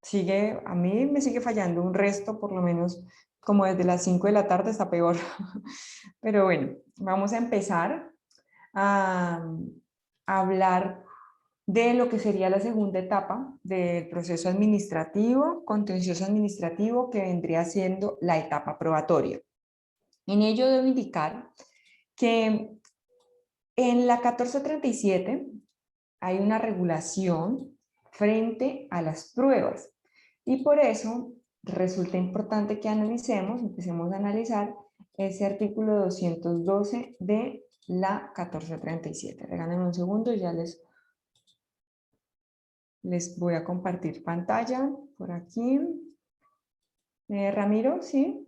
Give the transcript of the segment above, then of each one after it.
sigue, a mí me sigue fallando un resto, por lo menos como desde las 5 de la tarde está peor. Pero bueno, vamos a empezar a hablar de lo que sería la segunda etapa del proceso administrativo, contencioso administrativo, que vendría siendo la etapa probatoria. En ello debo indicar que en la 1437 hay una regulación frente a las pruebas y por eso resulta importante que analicemos, empecemos a analizar ese artículo 212 de la 1437. Regálenme un segundo y ya les voy a compartir pantalla por aquí. Ramiro, ¿sí?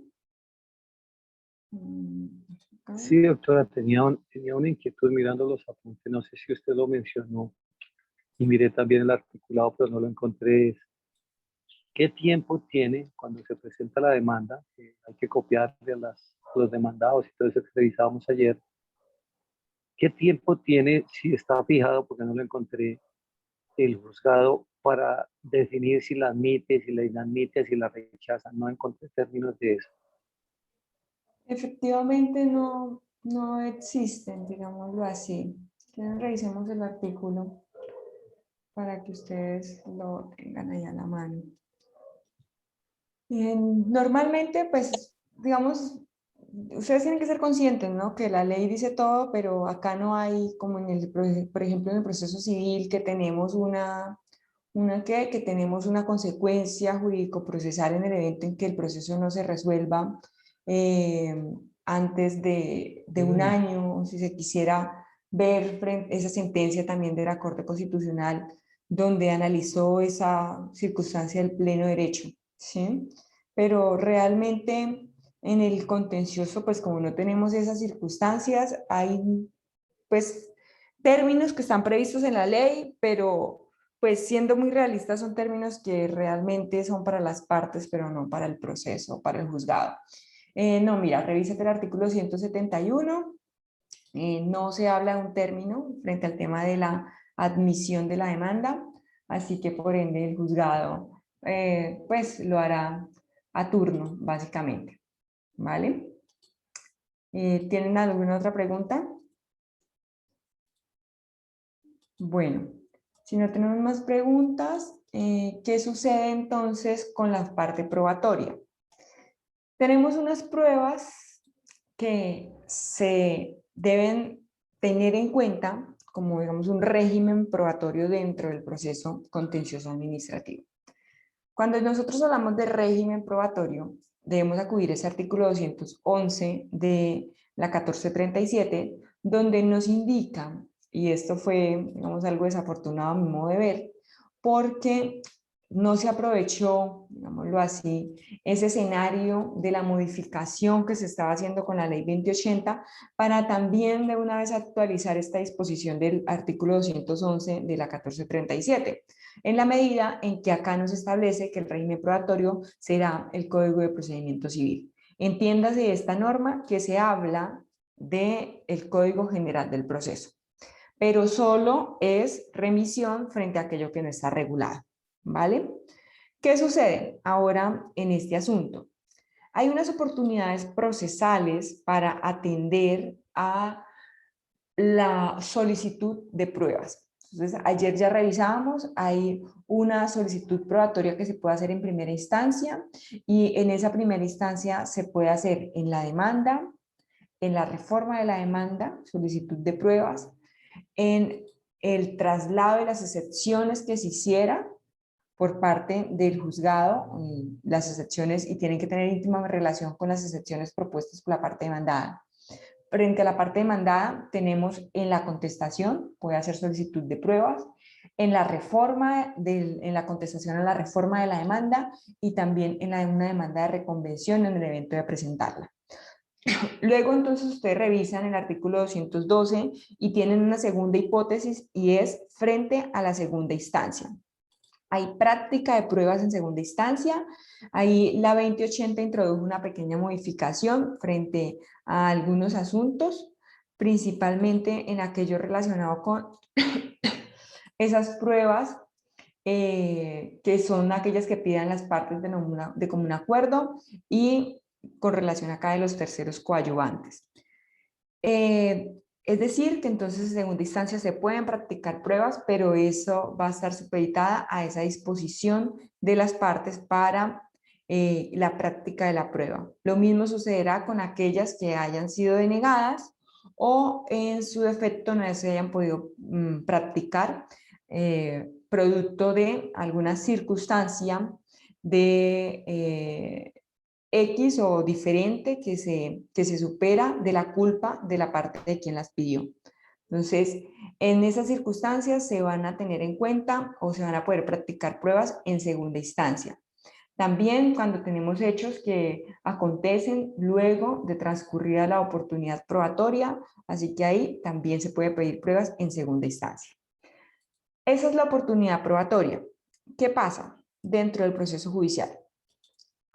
Acá. Sí, doctora, tenía una inquietud mirando los apuntes, no sé si usted lo mencionó, y miré también el articulado, pero no lo encontré. ¿Qué tiempo tiene cuando se presenta la demanda? Hay que copiarle a los demandados y todo eso que revisábamos ayer. ¿Qué tiempo tiene, si está fijado, porque no lo encontré, el juzgado para definir si la admite, si la inadmite, si la rechaza? No encontré términos de eso. Efectivamente no existen, digámoslo así. Quieren revisemos el artículo para que ustedes lo tengan ahí a la mano. Normalmente, pues, digamos, ustedes tienen que ser conscientes, ¿no? Que la ley dice todo, pero acá no hay, como en el, por ejemplo, en el proceso civil, que tenemos que tenemos una consecuencia jurídico-procesal en el evento en que el proceso no se resuelva eh, antes de un año, si se quisiera ver esa sentencia también de la Corte Constitucional, donde analizó esa circunstancia del pleno derecho, ¿sí? Pero realmente en el contencioso, pues como no tenemos esas circunstancias, hay pues términos que están previstos en la ley, pero pues siendo muy realistas son términos que realmente son para las partes, pero no para el proceso, para el juzgado. No, mira, revísate el artículo 171, no se habla de un término frente al tema de la admisión de la demanda, así que por ende el juzgado pues lo hará a turno, básicamente, ¿vale? ¿Tienen alguna otra pregunta? Bueno, si no tenemos más preguntas, ¿qué sucede entonces con la parte probatoria? Tenemos unas pruebas que se deben tener en cuenta como, digamos, un régimen probatorio dentro del proceso contencioso administrativo. Cuando nosotros hablamos de régimen probatorio, debemos acudir a ese artículo 211 de la 1437, donde nos indica, y esto fue, digamos, algo desafortunado a mi modo de ver, porque no se aprovechó, digámoslo así, ese escenario de la modificación que se estaba haciendo con la ley 2080 para también de una vez actualizar esta disposición del artículo 211 de la 1437, en la medida en que acá nos establece que el régimen probatorio será el Código de Procedimiento Civil. Entiéndase esta norma que se habla del Código General del Proceso, pero solo es remisión frente a aquello que no está regulado, ¿vale? ¿Qué sucede ahora en este asunto? Hay unas oportunidades procesales para atender a la solicitud de pruebas. Entonces, ayer ya revisábamos, hay una solicitud probatoria que se puede hacer en primera instancia y en esa primera instancia se puede hacer en la demanda, en la reforma de la demanda, solicitud de pruebas, en el traslado de las excepciones que se hiciera por parte del juzgado, las excepciones, y tienen que tener íntima relación con las excepciones propuestas por la parte demandada. Frente a la parte demandada, tenemos en la contestación, puede hacer solicitud de pruebas, en la reforma, en la contestación a la reforma de la demanda y también en una demanda de reconvención en el evento de presentarla. Luego, entonces, ustedes revisan el artículo 212 y tienen una segunda hipótesis y es frente a la segunda instancia. Hay práctica de pruebas en segunda instancia. Ahí la 2080 introdujo una pequeña modificación frente a algunos asuntos, principalmente en aquello relacionado con esas pruebas que son aquellas que pidan las partes de común acuerdo y con relación acá de los terceros coadyuvantes. Es decir, que entonces en segunda instancia se pueden practicar pruebas, pero eso va a estar supeditada a esa disposición de las partes para la práctica de la prueba. Lo mismo sucederá con aquellas que hayan sido denegadas o en su defecto no se hayan podido practicar producto de alguna circunstancia de X o diferente que se supera de la culpa de la parte de quien las pidió. Entonces, en esas circunstancias se van a tener en cuenta o se van a poder practicar pruebas en segunda instancia. También cuando tenemos hechos que acontecen luego de transcurrida la oportunidad probatoria, así que ahí también se puede pedir pruebas en segunda instancia. Esa es la oportunidad probatoria. ¿Qué pasa dentro del proceso judicial?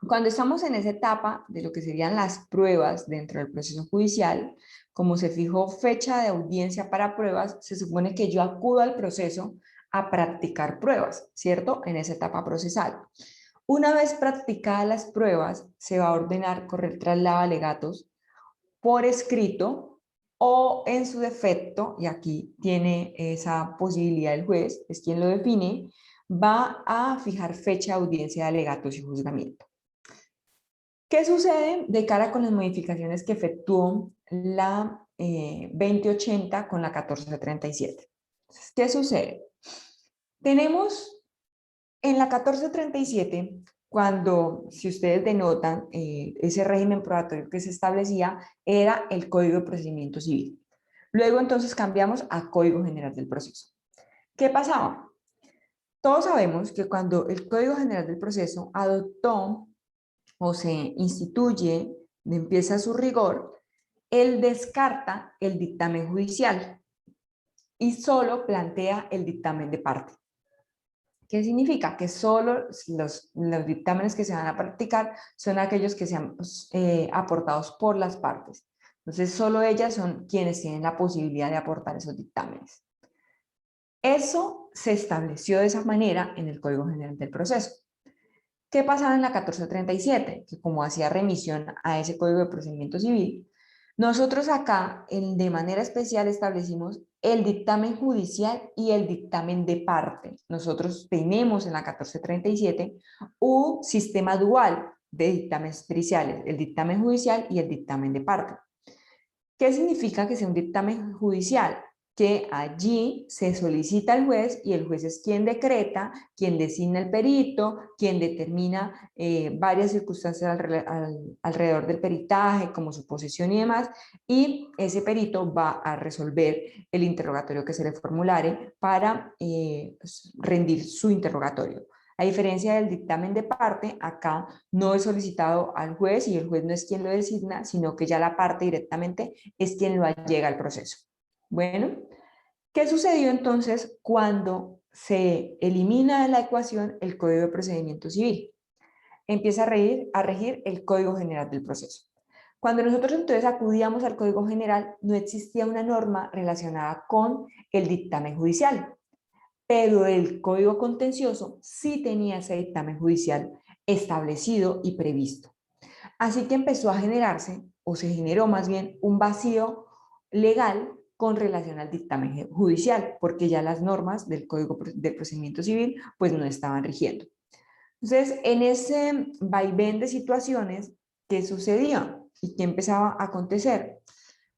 Cuando estamos en esa etapa de lo que serían las pruebas dentro del proceso judicial, como se fijó fecha de audiencia para pruebas, se supone que yo acudo al proceso a practicar pruebas, ¿cierto? En esa etapa procesal. Una vez practicadas las pruebas, se va a ordenar correr traslado de alegatos por escrito o en su defecto, y aquí tiene esa posibilidad el juez, es quien lo define, va a fijar fecha de audiencia de alegatos y juzgamiento. ¿Qué sucede de cara con las modificaciones que efectuó la 2080 con la 1437? ¿Qué sucede? Tenemos en la 1437, cuando, si ustedes denotan, ese régimen probatorio que se establecía era el Código de Procedimiento Civil. Luego entonces cambiamos a Código General del Proceso. ¿Qué pasaba? Todos sabemos que cuando el Código General del Proceso adoptó o se instituye, empieza su rigor, él descarta el dictamen judicial y solo plantea el dictamen de parte. ¿Qué significa? Que solo los dictámenes que se van a practicar son aquellos que sean aportados por las partes. Entonces, solo ellas son quienes tienen la posibilidad de aportar esos dictámenes. Eso se estableció de esa manera en el Código General del Proceso. ¿Qué pasaba en la 1437? Que como hacía remisión a ese Código de Procedimiento Civil, nosotros acá de manera especial establecimos el dictamen judicial y el dictamen de parte. Nosotros tenemos en la 1437 un sistema dual de dictámenes periciales, el dictamen judicial y el dictamen de parte. ¿Qué significa que sea un dictamen judicial? Que allí se solicita al juez y el juez es quien decreta, quien designa el perito, quien determina varias circunstancias alrededor del peritaje, como su posición y demás, y ese perito va a resolver el interrogatorio que se le formulare para rendir su interrogatorio. A diferencia del dictamen de parte, acá no es solicitado al juez y el juez no es quien lo designa, sino que ya la parte directamente es quien lo allega al proceso. Bueno, ¿qué sucedió entonces cuando se elimina de la ecuación el Código de Procedimiento Civil? Empieza a regir el Código General del Proceso. Cuando nosotros entonces acudíamos al Código General, no existía una norma relacionada con el dictamen judicial, pero el Código Contencioso sí tenía ese dictamen judicial establecido y previsto. Así que empezó a generarse, o se generó más bien, un vacío legal con relación al dictamen judicial, porque ya las normas del Código de Procedimiento Civil pues no estaban rigiendo. Entonces, en ese vaivén de situaciones, ¿qué sucedía y qué empezaba a acontecer?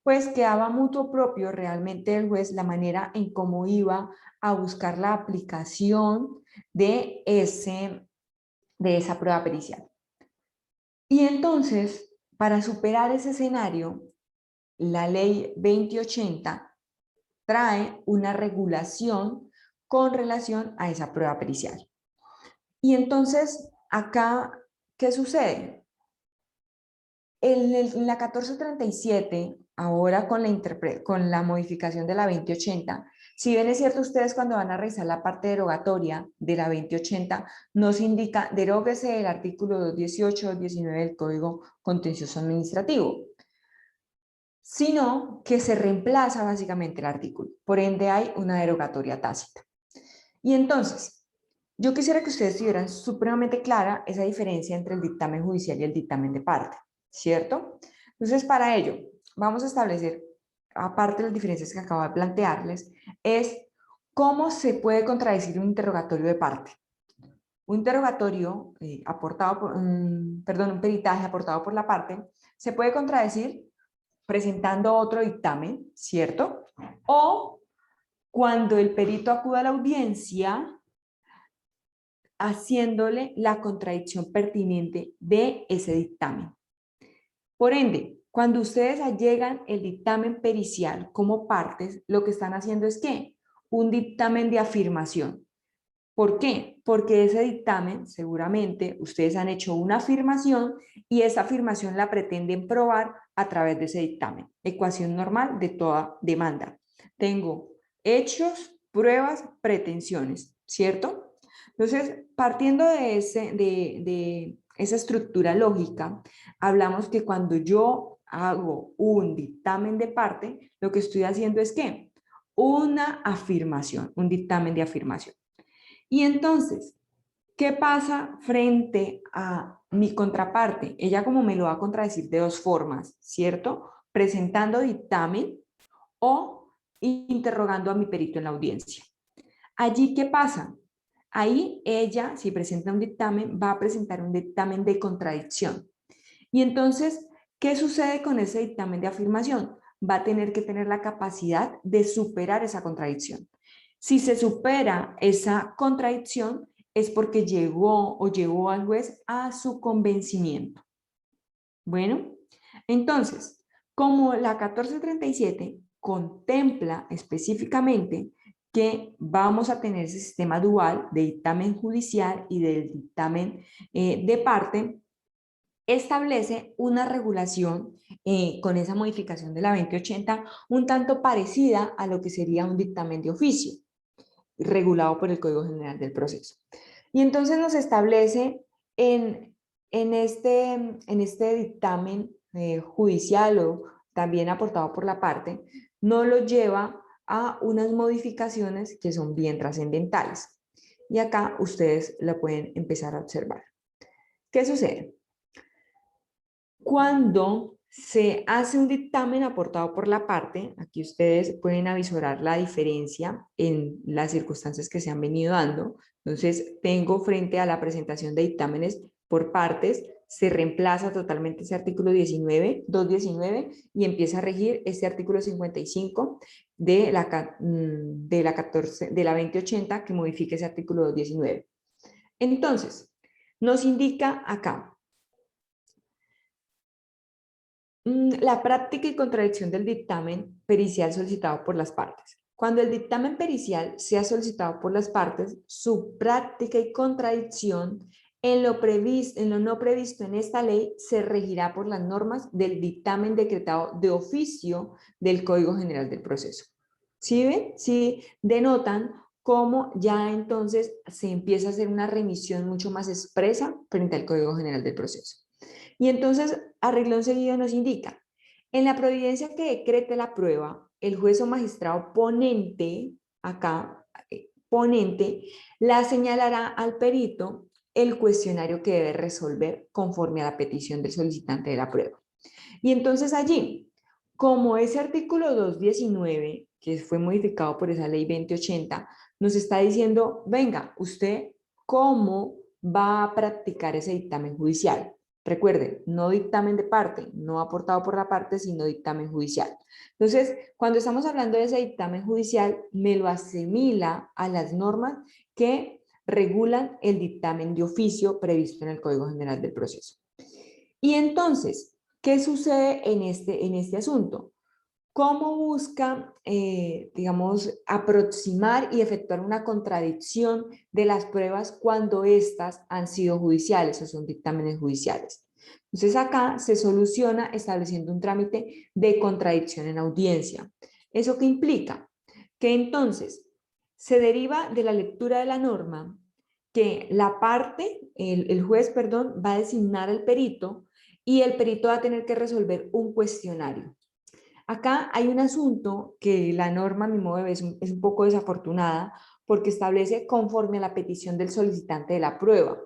Pues quedaba mutuo propio realmente el juez la manera en cómo iba a buscar la aplicación de esa prueba pericial. Y entonces, para superar ese escenario, la ley 2080 trae una regulación con relación a esa prueba pericial. Y entonces, acá, ¿qué sucede? En la 1437, ahora con la modificación de la 2080, si bien es cierto, ustedes cuando van a revisar la parte derogatoria de la 2080, nos indica, deróguese el artículo 218 o 219 del Código Contencioso Administrativo, sino que se reemplaza básicamente el artículo. Por ende, hay una derogatoria tácita. Y entonces, Yo quisiera que ustedes tuvieran supremamente clara esa diferencia entre el dictamen judicial y el dictamen de parte, ¿cierto? Entonces, para ello, vamos a establecer, aparte de las diferencias que acabo de plantearles, es cómo se puede contradecir un interrogatorio de parte. Un interrogatorio aportado por, perdón, un peritaje aportado por la parte, se puede contradecir presentando otro dictamen, ¿cierto? O cuando el perito acuda a la audiencia haciéndole la contradicción pertinente de ese dictamen. Por ende, cuando ustedes allegan el dictamen pericial como partes, lo que están haciendo es ¿qué? Un dictamen de afirmación. ¿Por qué? Porque ese dictamen, seguramente, ustedes han hecho una afirmación y esa afirmación la pretenden probar a través de ese dictamen. Ecuación normal de toda demanda. Tengo hechos, pruebas, pretensiones, ¿cierto? Entonces, partiendo de esa estructura lógica, hablamos que cuando yo hago un dictamen de parte, lo que estoy haciendo es ¿qué? Una afirmación, un dictamen de afirmación. Y entonces, ¿qué pasa frente a mi contraparte? Ella como me lo va a contradecir de dos formas, ¿cierto? Presentando dictamen o interrogando a mi perito en la audiencia. Allí, ¿qué pasa? Ahí ella, si presenta un dictamen, va a presentar un dictamen de contradicción. Y entonces, ¿qué sucede con ese dictamen de afirmación? Va a tener que tener la capacidad de superar esa contradicción. Si se supera esa contradicción, es porque llegó o llevó al juez a su convencimiento. Bueno, entonces, como la 1437 contempla específicamente que vamos a tener ese sistema dual de dictamen judicial y del dictamen de parte, establece una regulación con esa modificación de la 2080 un tanto parecida a lo que sería un dictamen de oficio, regulado por el Código General del Proceso. Y entonces nos establece en este dictamen judicial o también aportado por la parte, no lo lleva a unas modificaciones que son bien trascendentales. Y acá ustedes la pueden empezar a observar. ¿Qué sucede? Cuando se hace un dictamen aportado por la parte, aquí ustedes pueden avisorar la diferencia en las circunstancias que se han venido dando. Entonces, tengo frente a la presentación de dictámenes por partes, se reemplaza totalmente ese artículo 19, 219, y empieza a regir este artículo 55 de la 2080 que modifica ese artículo 219. Entonces, nos indica acá la práctica y contradicción del dictamen pericial solicitado por las partes. Cuando el dictamen pericial sea solicitado por las partes, su práctica y contradicción en lo no previsto en esta ley se regirá por las normas del dictamen decretado de oficio del Código General del Proceso. ¿Sí ven? Sí denotan cómo ya entonces se empieza a hacer una remisión mucho más expresa frente al Código General del Proceso. Y entonces, a renglón seguido nos indica, en la providencia que decrete la prueba, el juez o magistrado ponente, acá, ponente, la señalará al perito el cuestionario que debe resolver conforme a la petición del solicitante de la prueba. Y entonces allí, como ese artículo 219, que fue modificado por esa ley 2080, nos está diciendo, venga, usted, ¿cómo va a practicar ese dictamen judicial? Recuerden, no dictamen de parte, no aportado por la parte, sino dictamen judicial. Entonces, cuando estamos hablando de ese dictamen judicial, me lo asimila a las normas que regulan el dictamen de oficio previsto en el Código General del Proceso. Y entonces, ¿qué sucede en este asunto? ¿Cómo busca, digamos, aproximar y efectuar una contradicción de las pruebas cuando éstas han sido judiciales o son dictámenes judiciales? Entonces acá se soluciona estableciendo un trámite de contradicción en audiencia. ¿Eso qué implica? Que entonces se deriva de la lectura de la norma que la parte, el juez, perdón, va a designar al perito y el perito va a tener que resolver un cuestionario. Acá hay un asunto que la norma, a mi modo de ver, es un poco desafortunada, porque establece conforme a la petición del solicitante de la prueba.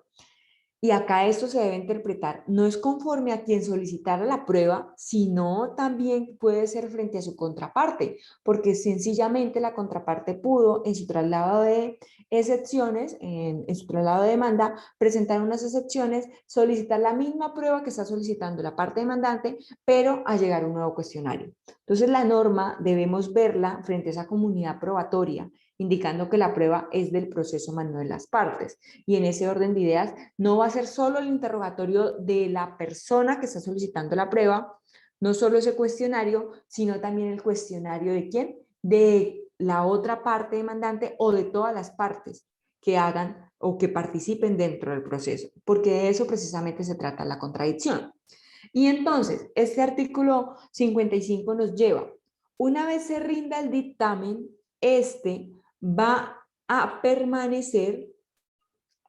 Y acá esto se debe interpretar, no es conforme a quien solicitara la prueba, sino también puede ser frente a su contraparte, porque sencillamente la contraparte pudo en su traslado de excepciones, en su traslado de demanda, presentar unas excepciones, solicitar la misma prueba que está solicitando la parte demandante, pero a llegar a un nuevo cuestionario. Entonces la norma debemos verla frente a esa comunidad probatoria, indicando que la prueba es del proceso más no de las partes. Y en ese orden de ideas, no va a ser solo el interrogatorio de la persona que está solicitando la prueba, no solo ese cuestionario, sino también el cuestionario de quién, de la otra parte demandante o de todas las partes que hagan o que participen dentro del proceso, porque de eso precisamente se trata la contradicción. Y entonces, este artículo 55 nos lleva, una vez se rinda el dictamen, este va a permanecer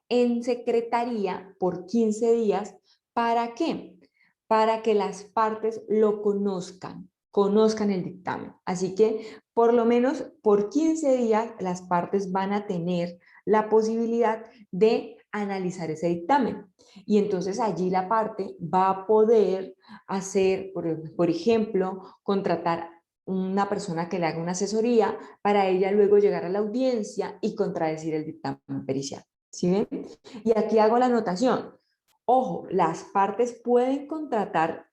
en secretaría por 15 días. ¿Para qué? Para que las partes lo conozcan el dictamen. Así que por lo menos por 15 días las partes van a tener la posibilidad de analizar ese dictamen. Y entonces allí la parte va a poder hacer, por ejemplo, contratar una persona que le haga una asesoría para ella luego llegar a la audiencia y contradecir el dictamen pericial. ¿Sí ven? Y aquí hago la anotación. Ojo, las partes pueden contratar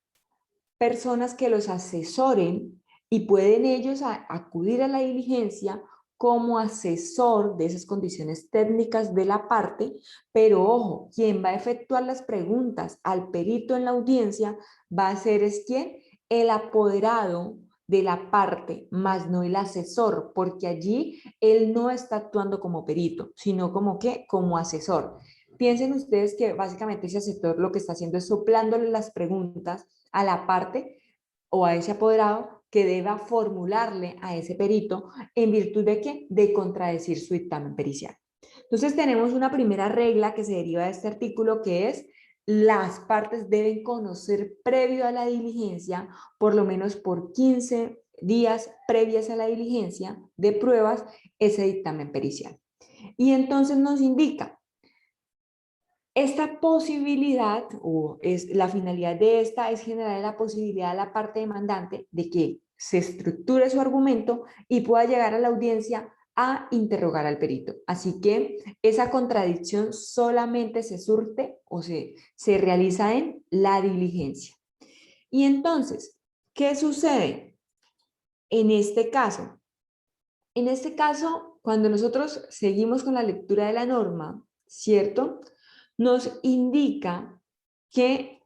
personas que los asesoren y pueden ellos acudir a la diligencia como asesor de esas condiciones técnicas de la parte, pero ojo, quien va a efectuar las preguntas al perito en la audiencia va a ser es quién, el apoderado de la parte, más no el asesor, porque allí él no está actuando como perito, sino como que como asesor. Piensen ustedes que básicamente ese asesor lo que está haciendo es soplándole las preguntas a la parte o a ese apoderado que deba formularle a ese perito en virtud de qué? De contradecir su dictamen pericial. Entonces tenemos una primera regla que se deriva de este artículo que es las partes deben conocer previo a la diligencia, por lo menos por 15 días previas a la diligencia de pruebas, ese dictamen pericial. Y entonces nos indica esta posibilidad, o es la finalidad de esta, es generar la posibilidad a la parte demandante de que se estructure su argumento y pueda llegar a la audiencia a interrogar al perito. Así que esa contradicción solamente se surte o se realiza en la diligencia. Y entonces, ¿qué sucede en este caso? En este caso, cuando nosotros seguimos con la lectura de la norma, ¿cierto? Nos indica que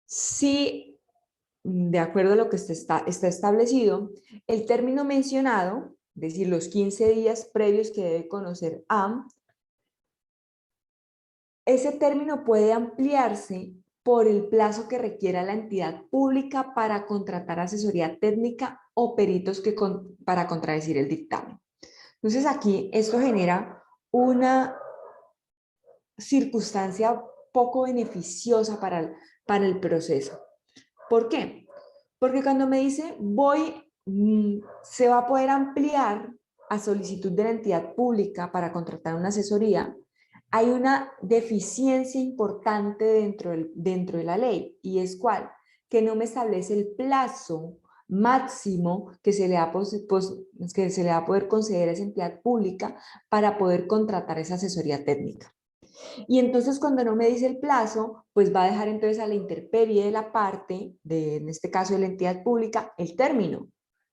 si, de acuerdo a lo que está establecido, el término mencionado, es decir, los 15 días previos que debe conocer AM, ese término puede ampliarse por el plazo que requiera la entidad pública para contratar asesoría técnica o peritos para contradecir el dictamen. Entonces aquí esto genera una circunstancia poco beneficiosa para el proceso. ¿Por qué? Porque cuando me dice se va a poder ampliar a solicitud de la entidad pública para contratar una asesoría, hay una deficiencia importante dentro de la ley, y es ¿cuál? Que no me establece el plazo máximo que se le va a poder conceder a esa entidad pública para poder contratar esa asesoría técnica. Y entonces cuando no me dice el plazo, pues va a dejar entonces a la intemperie de la parte, en este caso de la entidad pública, el término,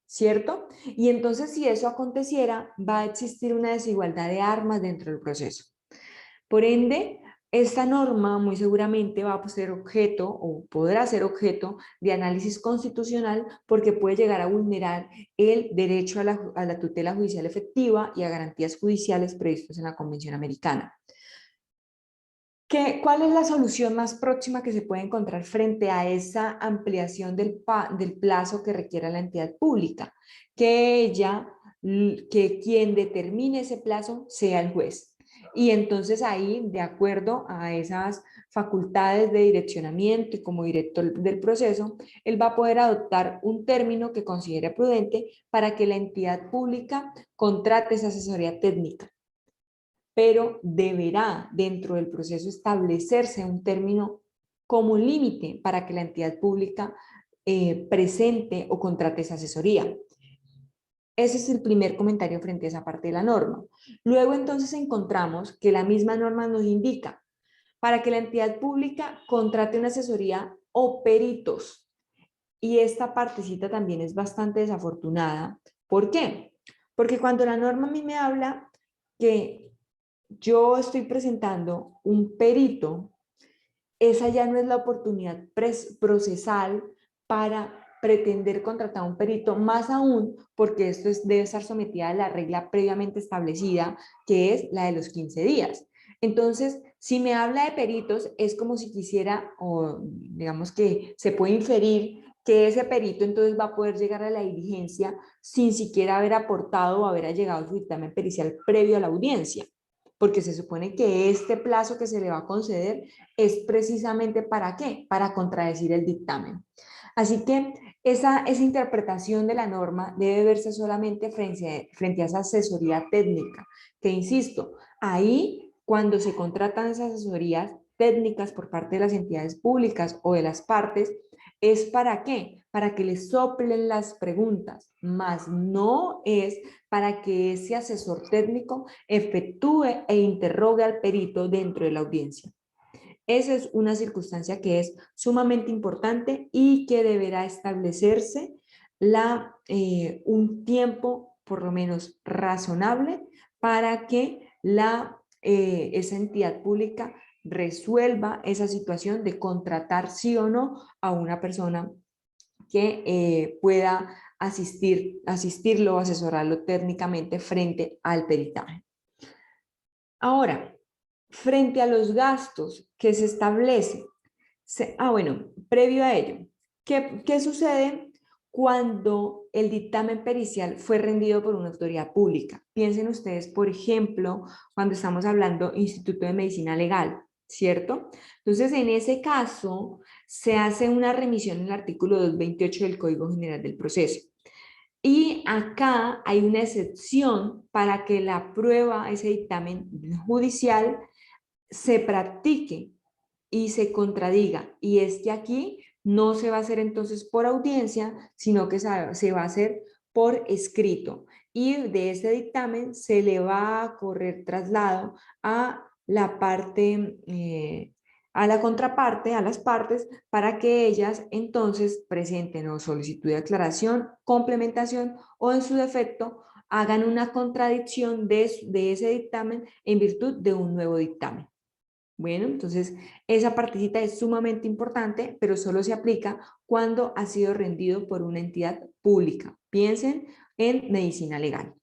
¿cierto? Y entonces si eso aconteciera, va a existir una desigualdad de armas dentro del proceso. Por ende, esta norma muy seguramente va a ser objeto o podrá ser objeto de análisis constitucional porque puede llegar a vulnerar el derecho a la tutela judicial efectiva y a garantías judiciales previstos en la Convención Americana. ¿Cuál es la solución más próxima que se puede encontrar frente a esa ampliación del plazo que requiera la entidad pública? Que quien determine ese plazo sea el juez. Y entonces ahí, de acuerdo a esas facultades de direccionamiento y como director del proceso, él va a poder adoptar un término que considere prudente para que la entidad pública contrate esa asesoría técnica. Pero deberá dentro del proceso establecerse un término como límite para que la entidad pública presente o contrate esa asesoría. Ese es el primer comentario frente a esa parte de la norma. Luego entonces encontramos que la misma norma nos indica para que la entidad pública contrate una asesoría o peritos. Y esta partecita también es bastante desafortunada. ¿Por qué? Porque cuando la norma a mí me habla que yo estoy presentando un perito, esa ya no es la oportunidad procesal para pretender contratar a un perito, más aún porque esto debe estar sometida a la regla previamente establecida, que es la de los 15 días. Entonces, si me habla de peritos, es como si quisiera, o digamos que se puede inferir que ese perito entonces va a poder llegar a la diligencia sin siquiera haber aportado o haber llegado su dictamen pericial previo a la audiencia, porque se supone que este plazo que se le va a conceder es precisamente ¿para qué? Para contradecir el dictamen. Así que esa interpretación de la norma debe verse solamente frente a esa asesoría técnica, que insisto, ahí cuando se contratan esas asesorías técnicas por parte de las entidades públicas o de las partes, ¿es para qué? Para que les soplen las preguntas, más no es para que ese asesor técnico efectúe e interrogue al perito dentro de la audiencia. Esa es una circunstancia que es sumamente importante y que deberá establecerse un tiempo por lo menos razonable para que esa entidad pública resuelva esa situación de contratar sí o no a una persona que pueda asistirlo o asesorarlo técnicamente frente al peritaje. Ahora, frente a los gastos que se establecen, bueno, previo a ello, ¿qué sucede cuando el dictamen pericial fue rendido por una autoridad pública? Piensen ustedes, por ejemplo, cuando estamos hablando Instituto de Medicina Legal, ¿cierto? Entonces, en ese caso, se hace una remisión en el artículo 228 del Código General del Proceso. Y acá hay una excepción para que la prueba, ese dictamen judicial, se practique y se contradiga. Y es que aquí no se va a hacer entonces por audiencia, sino que se va a hacer por escrito. Y de ese dictamen se le va a correr traslado a la parte, a la contraparte, a las partes, para que ellas entonces presenten o solicitud de aclaración, complementación o en su defecto hagan una contradicción de ese dictamen en virtud de un nuevo dictamen. Bueno, entonces esa partecita es sumamente importante, pero solo se aplica cuando ha sido rendido por una entidad pública. Piensen en medicina legal.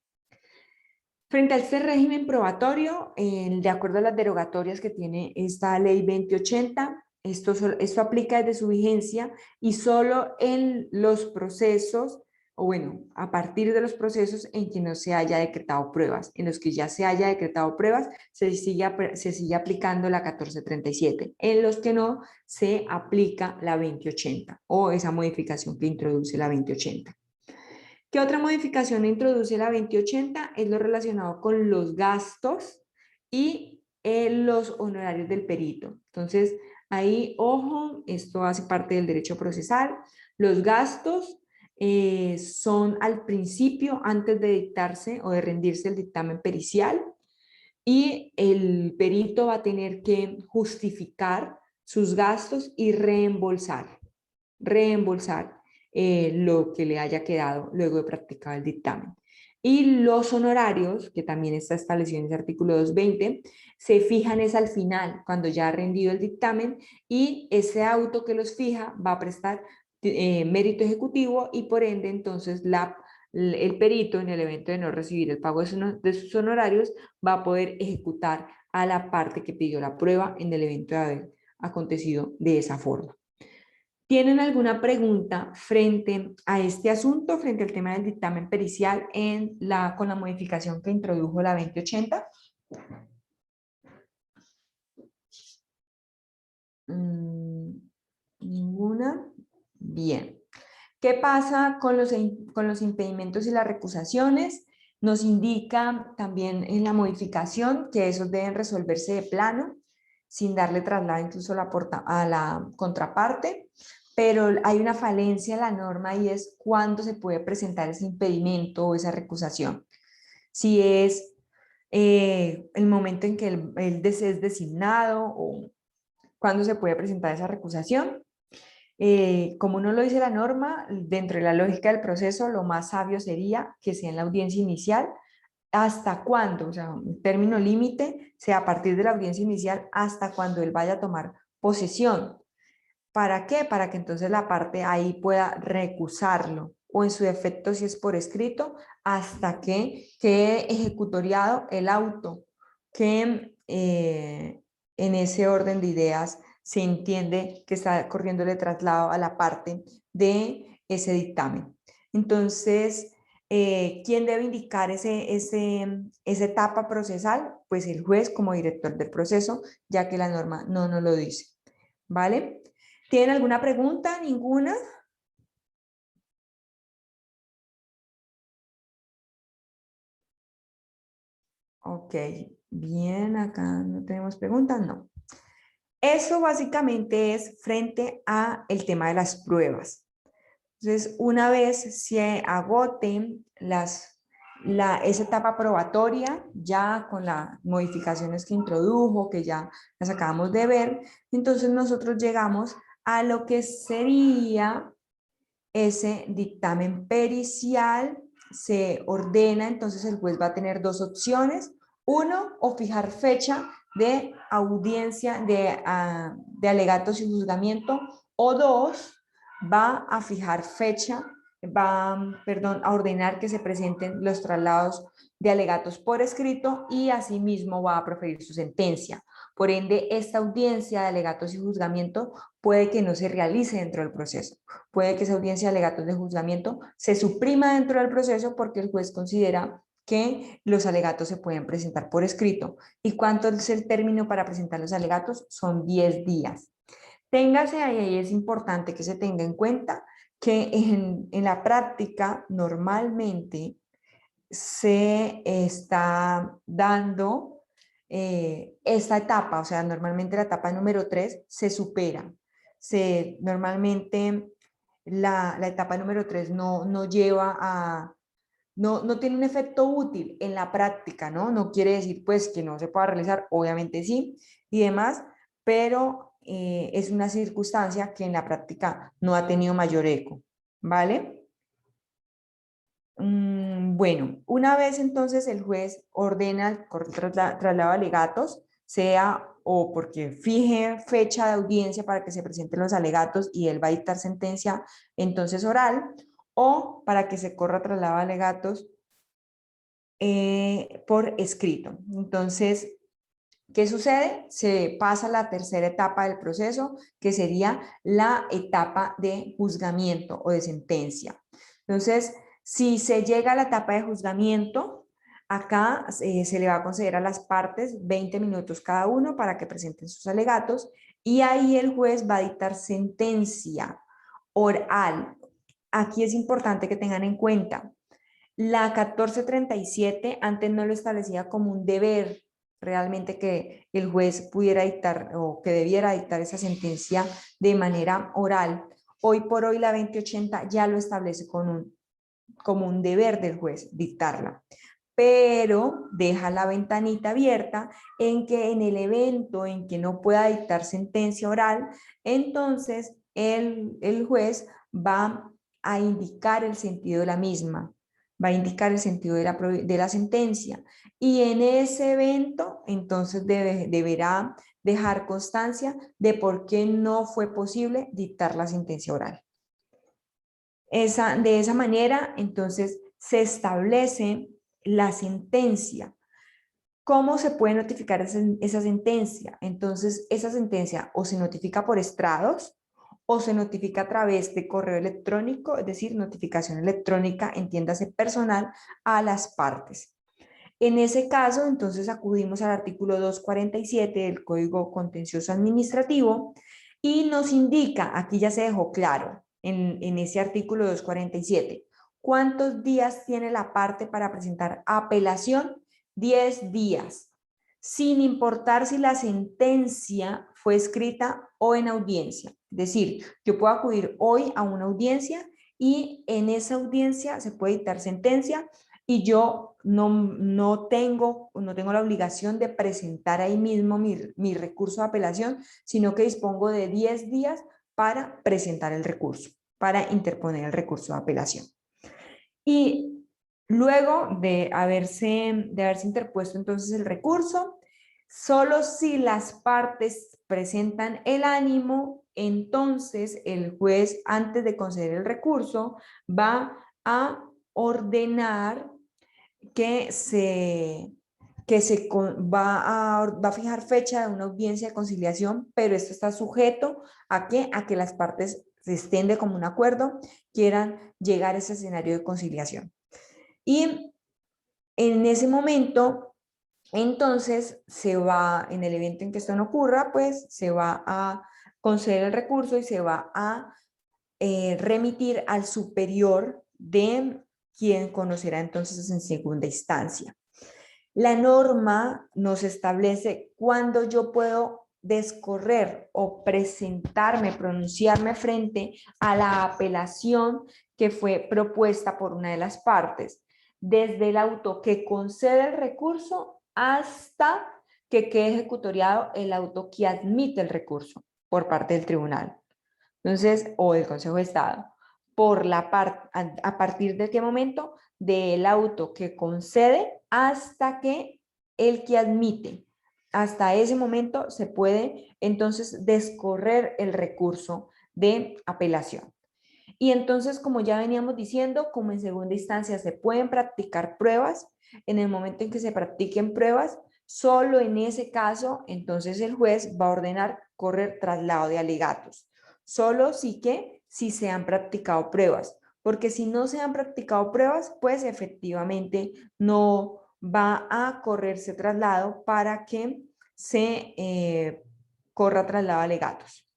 Frente a este régimen probatorio, de acuerdo a las derogatorias que tiene esta ley 2080, esto aplica desde su vigencia y solo en los procesos, o bueno, a partir de los procesos en que no se haya decretado pruebas. En los que ya se haya decretado pruebas, se sigue aplicando la 1437. En los que no, se aplica la 2080 o esa modificación que introduce la 2080. ¿Qué otra modificación introduce la 2080? Es lo relacionado con los gastos y los honorarios del perito. Entonces, ahí, ojo, esto hace parte del derecho procesal. Los gastos son al principio, antes de dictarse o de rendirse el dictamen pericial, y el perito va a tener que justificar sus gastos y reembolsar lo que le haya quedado luego de practicar el dictamen. Y los honorarios, que también está establecido en ese artículo 220, se fijan es al final, cuando ya ha rendido el dictamen, y ese auto que los fija va a prestar mérito ejecutivo y por ende entonces el perito, en el evento de no recibir el pago de sus honorarios, va a poder ejecutar a la parte que pidió la prueba en el evento de haber acontecido de esa forma. ¿Tienen alguna pregunta frente a este asunto, frente al tema del dictamen pericial con la modificación que introdujo la 2080? Ninguna. Bien. ¿Qué pasa con los impedimentos y las recusaciones? Nos indica también en la modificación que esos deben resolverse de plano, sin darle traslado incluso a la contraparte, pero hay una falencia en la norma y es cuándo se puede presentar ese impedimento o esa recusación. Si es el momento en que el es designado o cuándo se puede presentar esa recusación. Como no lo dice la norma, dentro de la lógica del proceso, lo más sabio sería que sea en la audiencia inicial. ¿Hasta cuándo? O sea, un término límite sea a partir de la audiencia inicial hasta cuando él vaya a tomar posesión. ¿Para qué? Para que entonces la parte ahí pueda recusarlo o en su defecto si es por escrito hasta que quede ejecutoriado el auto que en ese orden de ideas se entiende que está corriéndole traslado a la parte de ese dictamen. Entonces, ¿quién debe indicar esa etapa procesal? Pues el juez como director del proceso, ya que la norma no nos lo dice. ¿Vale? ¿Tienen alguna pregunta? ¿Ninguna? Ok, bien, acá no tenemos preguntas, no. Eso básicamente es frente a el tema de las pruebas. Entonces, una vez se agoten esa etapa probatoria, ya con las modificaciones que introdujo, que ya las acabamos de ver, entonces nosotros llegamos a lo que sería ese dictamen pericial. Se ordena, entonces el juez va a tener dos opciones. Uno, o fijar fecha de audiencia de alegatos y juzgamiento, o dos, va a fijar fecha, a ordenar que se presenten los traslados de alegatos por escrito y asimismo va a proferir su sentencia. Por ende, esta audiencia de alegatos y juzgamiento puede que no se realice dentro del proceso. Puede que esa audiencia de alegatos de juzgamiento se suprima dentro del proceso porque el juez considera que los alegatos se pueden presentar por escrito. ¿Y cuánto es el término para presentar los alegatos? Son 10 días. Téngase ahí, es importante que se tenga en cuenta que en la práctica normalmente se está dando esta etapa, o sea, normalmente la etapa número 3 se supera. Normalmente la etapa número 3 no lleva a, no tiene un efecto útil en la práctica, ¿no? No quiere decir pues que no se pueda realizar, obviamente sí, y demás, pero es una circunstancia que en la práctica no ha tenido mayor eco, ¿vale? Bueno, una vez entonces el juez ordena el traslado de alegatos, sea o porque fije fecha de audiencia para que se presenten los alegatos y él va a dictar sentencia entonces oral, o para que se corra traslado de alegatos por escrito. Entonces, ¿qué sucede? Se pasa a la tercera etapa del proceso, que sería la etapa de juzgamiento o de sentencia. Entonces, si se llega a la etapa de juzgamiento, acá se le va a conceder a las partes 20 minutos cada uno para que presenten sus alegatos y ahí el juez va a dictar sentencia oral. Aquí es importante que tengan en cuenta, la 1437 antes no lo establecía como un deber realmente que el juez pudiera dictar o que debiera dictar esa sentencia de manera oral. Hoy por hoy la 2080 ya lo establece como un deber del juez dictarla, pero deja la ventanita abierta en que en el evento en que no pueda dictar sentencia oral, entonces el juez va a indicar el sentido de la misma, va a indicar el sentido de la sentencia y en ese evento entonces deberá dejar constancia de por qué no fue posible dictar la sentencia oral. De esa manera entonces se establece la sentencia. ¿Cómo se puede notificar esa sentencia? Entonces, esa sentencia o se notifica por estrados o se notifica a través de correo electrónico, es decir, notificación electrónica, entiéndase personal, a las partes. En ese caso, entonces acudimos al artículo 247 del Código Contencioso Administrativo y nos indica, aquí ya se dejó claro, en ese artículo 247, ¿cuántos días tiene la parte para presentar apelación? 10 días, sin importar si la sentencia fue escrita o en audiencia. Es decir, yo puedo acudir hoy a una audiencia y en esa audiencia se puede dictar sentencia y yo no tengo la obligación de presentar ahí mismo mi recurso de apelación, sino que dispongo de 10 días para presentar el recurso, para interponer el recurso de apelación. Y luego de haberse interpuesto entonces el recurso, solo si las partes presentan el ánimo, entonces el juez, antes de conceder el recurso, va a ordenar va a fijar fecha de una audiencia de conciliación, pero esto está sujeto a que las partes se estén de común acuerdo, quieran llegar a ese escenario de conciliación. Y en ese momento, entonces, en el evento en que esto no ocurra, pues se va a conceder el recurso y se va a remitir al superior de quien conocerá entonces en segunda instancia. La norma nos establece cuándo yo puedo descorrer o pronunciarme frente a la apelación que fue propuesta por una de las partes, desde el auto que concede el recurso hasta que quede ejecutoriado el auto que admite el recurso por parte del tribunal. Entonces, o del Consejo de Estado, a partir de qué momento, del auto que concede hasta que el que admite. Hasta ese momento se puede entonces descorrer el recurso de apelación. Y entonces, como ya veníamos diciendo, como en segunda instancia se pueden practicar pruebas, en el momento en que se practiquen pruebas, solo en ese caso, entonces el juez va a ordenar correr traslado de alegatos. Solo si se han practicado pruebas, porque si no se han practicado pruebas, pues efectivamente no va a correrse traslado para que se corra traslado de alegatos.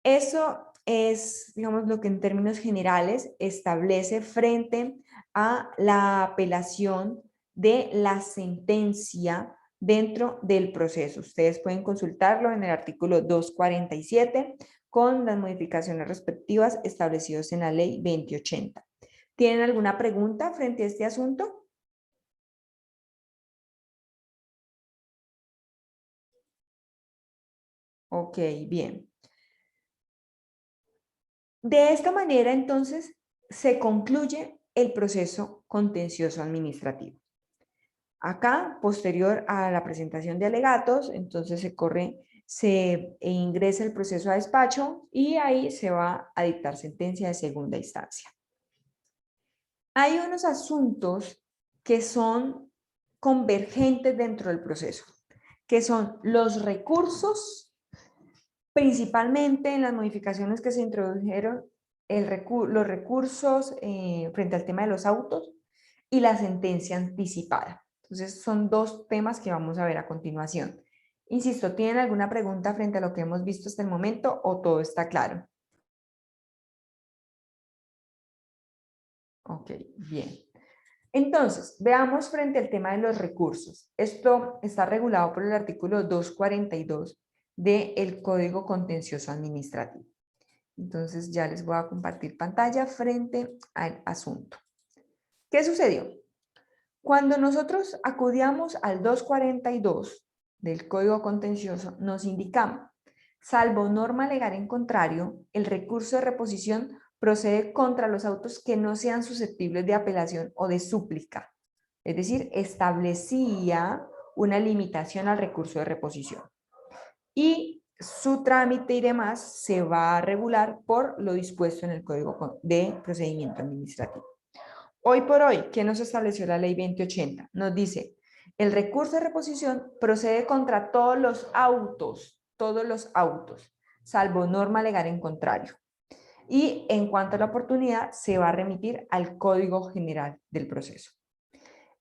Eso es, digamos, lo que en términos generales establece frente a la apelación de la sentencia dentro del proceso. Ustedes pueden consultarlo en el artículo 247 con las modificaciones respectivas establecidas en la ley 2080. ¿Tienen alguna pregunta frente a este asunto? Ok, bien. De esta manera, entonces, se concluye el proceso contencioso administrativo. Acá, posterior a la presentación de alegatos, entonces se ingresa el proceso a despacho y ahí se va a dictar sentencia de segunda instancia. Hay unos asuntos que son convergentes dentro del proceso, que son los recursos, principalmente en las modificaciones que se introdujeron, los recursos frente al tema de los autos y la sentencia anticipada. Entonces, son dos temas que vamos a ver a continuación. Insisto, ¿tienen alguna pregunta frente a lo que hemos visto hasta el momento o todo está claro? Ok, bien. Entonces, veamos frente al tema de los recursos. Esto está regulado por el artículo 242 del Código Contencioso Administrativo. Entonces, ya les voy a compartir pantalla frente al asunto. ¿Qué sucedió? Cuando nosotros acudíamos al 242 del Código Contencioso, nos indicamos, salvo norma legal en contrario, el recurso de reposición procede contra los autos que no sean susceptibles de apelación o de súplica. Es decir, establecía una limitación al recurso de reposición. Y su trámite y demás se va a regular por lo dispuesto en el Código de Procedimiento Administrativo. Hoy por hoy, ¿qué nos estableció la ley 2080? Nos dice, el recurso de reposición procede contra todos los autos, salvo norma legal en contrario. Y en cuanto a la oportunidad, se va a remitir al Código General del Proceso.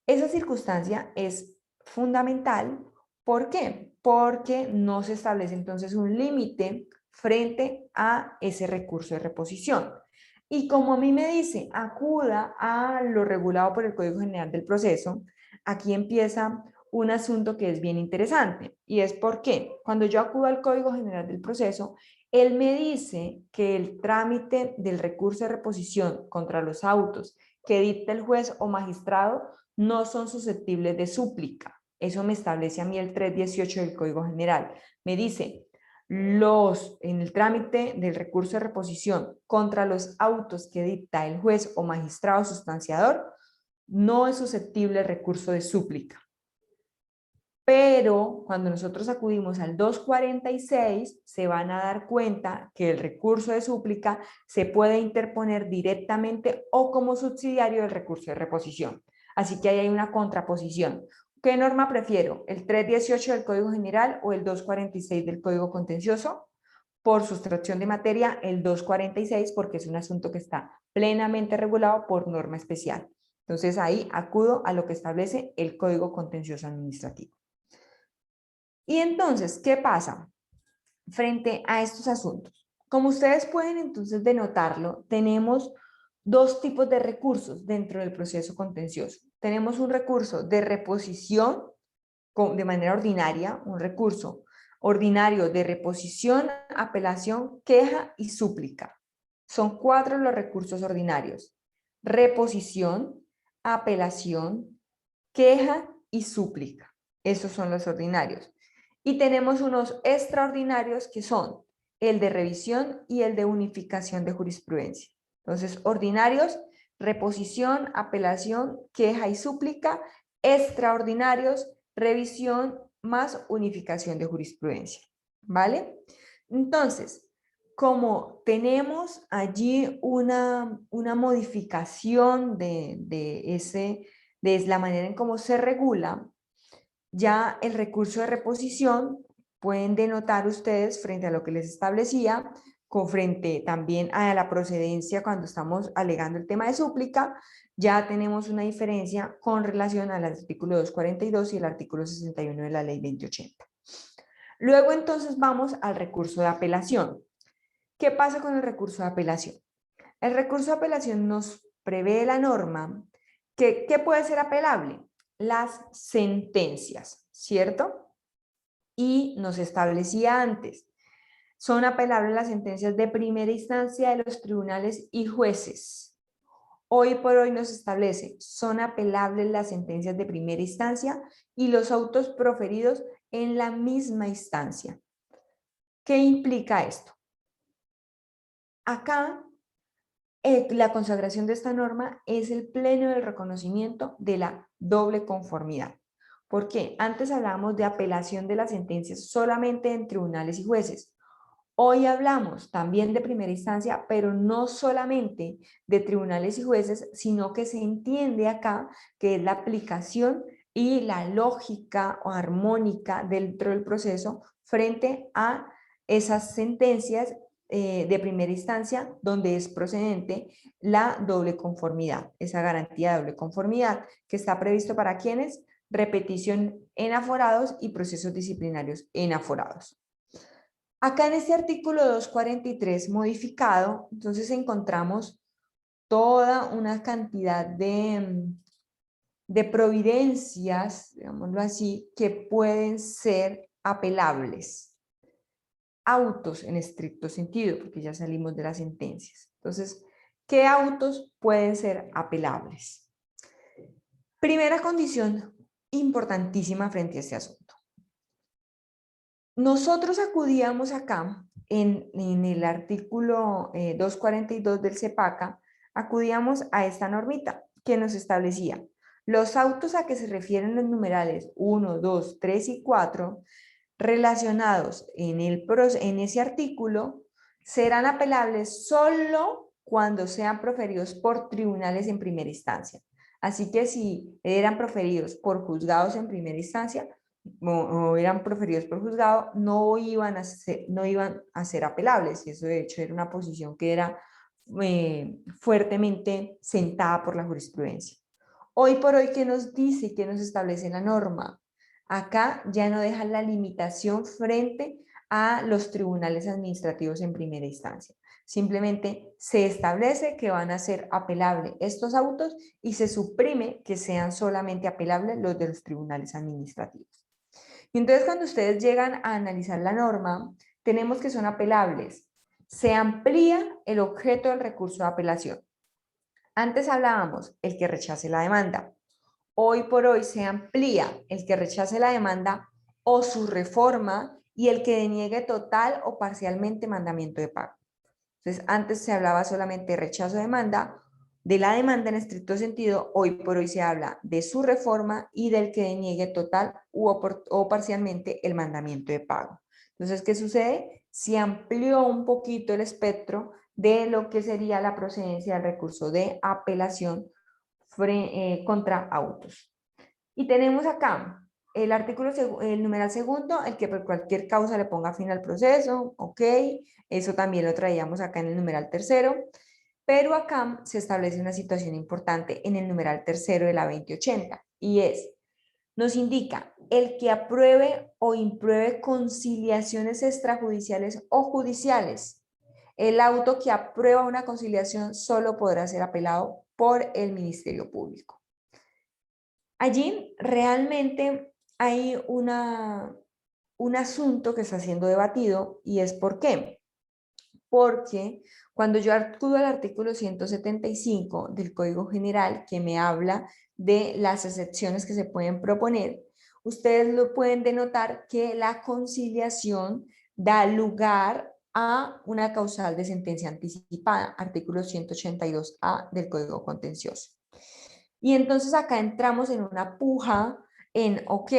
Esa circunstancia es fundamental. ¿Por qué? Porque no se establece entonces un límite frente a ese recurso de reposición. Y como a mí me dice, acuda a lo regulado por el Código General del Proceso, aquí empieza un asunto que es bien interesante. Y es porque cuando yo acudo al Código General del Proceso, él me dice que el trámite del recurso de reposición contra los autos que dicta el juez o magistrado no son susceptibles de súplica. Eso me establece a mí el 318 del Código General. Me dice, en el trámite del recurso de reposición contra los autos que dicta el juez o magistrado sustanciador, no es susceptible el recurso de súplica. Pero cuando nosotros acudimos al 246, se van a dar cuenta que el recurso de súplica se puede interponer directamente o como subsidiario del recurso de reposición. Así que ahí hay una contraposición. ¿Qué norma prefiero? ¿El 318 del Código General o el 246 del Código Contencioso? Por sustracción de materia, el 246, porque es un asunto que está plenamente regulado por norma especial. Entonces ahí acudo a lo que establece el Código Contencioso Administrativo. Y entonces, ¿qué pasa frente a estos asuntos? Como ustedes pueden entonces denotarlo, tenemos dos tipos de recursos dentro del proceso contencioso. Tenemos un recurso de reposición de manera ordinaria, un recurso ordinario de reposición, apelación, queja y súplica. Son 4 los recursos ordinarios: reposición, apelación, queja y súplica. Esos son los ordinarios. Y tenemos unos extraordinarios que son el de revisión y el de unificación de jurisprudencia. Entonces, ordinarios, reposición, apelación, queja y súplica; extraordinarios, revisión más unificación de jurisprudencia. ¿Vale? Entonces, como tenemos allí una modificación de la manera en cómo se regula, ya el recurso de reposición, pueden denotar ustedes frente a lo que les establecía, con frente también a la procedencia cuando estamos alegando el tema de súplica, ya tenemos una diferencia con relación al artículo 242 y el artículo 61 de la ley 2080. Luego entonces vamos al recurso de apelación. ¿Qué pasa con el recurso de apelación? El recurso de apelación nos prevé la norma que ¿qué puede ser apelable? Las sentencias, ¿cierto? Y nos establecía antes, son apelables las sentencias de primera instancia de los tribunales y jueces. Hoy por hoy nos establece, son apelables las sentencias de primera instancia y los autos proferidos en la misma instancia. ¿Qué implica esto? Acá la consagración de esta norma es el pleno del reconocimiento de la doble conformidad. ¿Por qué? Antes hablábamos de apelación de las sentencias solamente en tribunales y jueces. Hoy hablamos también de primera instancia, pero no solamente de tribunales y jueces, sino que se entiende acá que es la aplicación y la lógica o armónica dentro del proceso frente a esas sentencias de primera instancia donde es procedente la doble conformidad, esa garantía de doble conformidad que está previsto para quienes: repetición en aforados y procesos disciplinarios en aforados. Acá en este artículo 243 modificado, entonces encontramos toda una cantidad de providencias, digámoslo así, que pueden ser apelables. Autos en estricto sentido, porque ya salimos de las sentencias. Entonces, ¿qué autos pueden ser apelables? Primera condición importantísima frente a este asunto. Nosotros acudíamos acá en el artículo 242 del CEPACA, acudíamos a esta normita que nos establecía los autos a que se refieren los numerales 1, 2, 3 y 4 relacionados en ese artículo serán apelables solo cuando sean proferidos por tribunales en primera instancia. Así que si eran proferidos por juzgados en primera instancia o eran proferidos por juzgado, no iban a ser apelables. Y eso de hecho era una posición que era fuertemente sentada por la jurisprudencia. Hoy por hoy, ¿qué nos dice, qué nos establece la norma? Acá ya no deja la limitación frente a los tribunales administrativos en primera instancia. Simplemente se establece que van a ser apelables estos autos y se suprime que sean solamente apelables los de los tribunales administrativos. Y entonces cuando ustedes llegan a analizar la norma, tenemos que son apelables. Se amplía el objeto del recurso de apelación. Antes hablábamos el que rechace la demanda. Hoy por hoy se amplía el que rechace la demanda o su reforma y el que deniegue total o parcialmente mandamiento de pago. Entonces, antes se hablaba solamente de rechazo de demanda, de la demanda en estricto sentido, hoy por hoy se habla de su reforma y del que deniegue total o parcialmente el mandamiento de pago. Entonces, ¿qué sucede? Se amplió un poquito el espectro de lo que sería la procedencia del recurso de apelación contra autos. Y tenemos acá el artículo, el numeral segundo, el que por cualquier causa le ponga fin al proceso, ok, eso también lo traíamos acá en el numeral tercero, pero acá se establece una situación importante en el numeral tercero de la 2080 y es, nos indica, el que apruebe o impruebe conciliaciones extrajudiciales o judiciales. El auto que aprueba una conciliación solo podrá ser apelado por el Ministerio Público. Allí realmente hay un asunto que está siendo debatido y es ¿por qué? Porque cuando yo acudo al artículo 175 del Código General que me habla de las excepciones que se pueden proponer, ustedes lo pueden denotar que la conciliación da lugar a una causal de sentencia anticipada, artículo 182A del Código Contencioso. Y entonces acá entramos en una puja en, ok,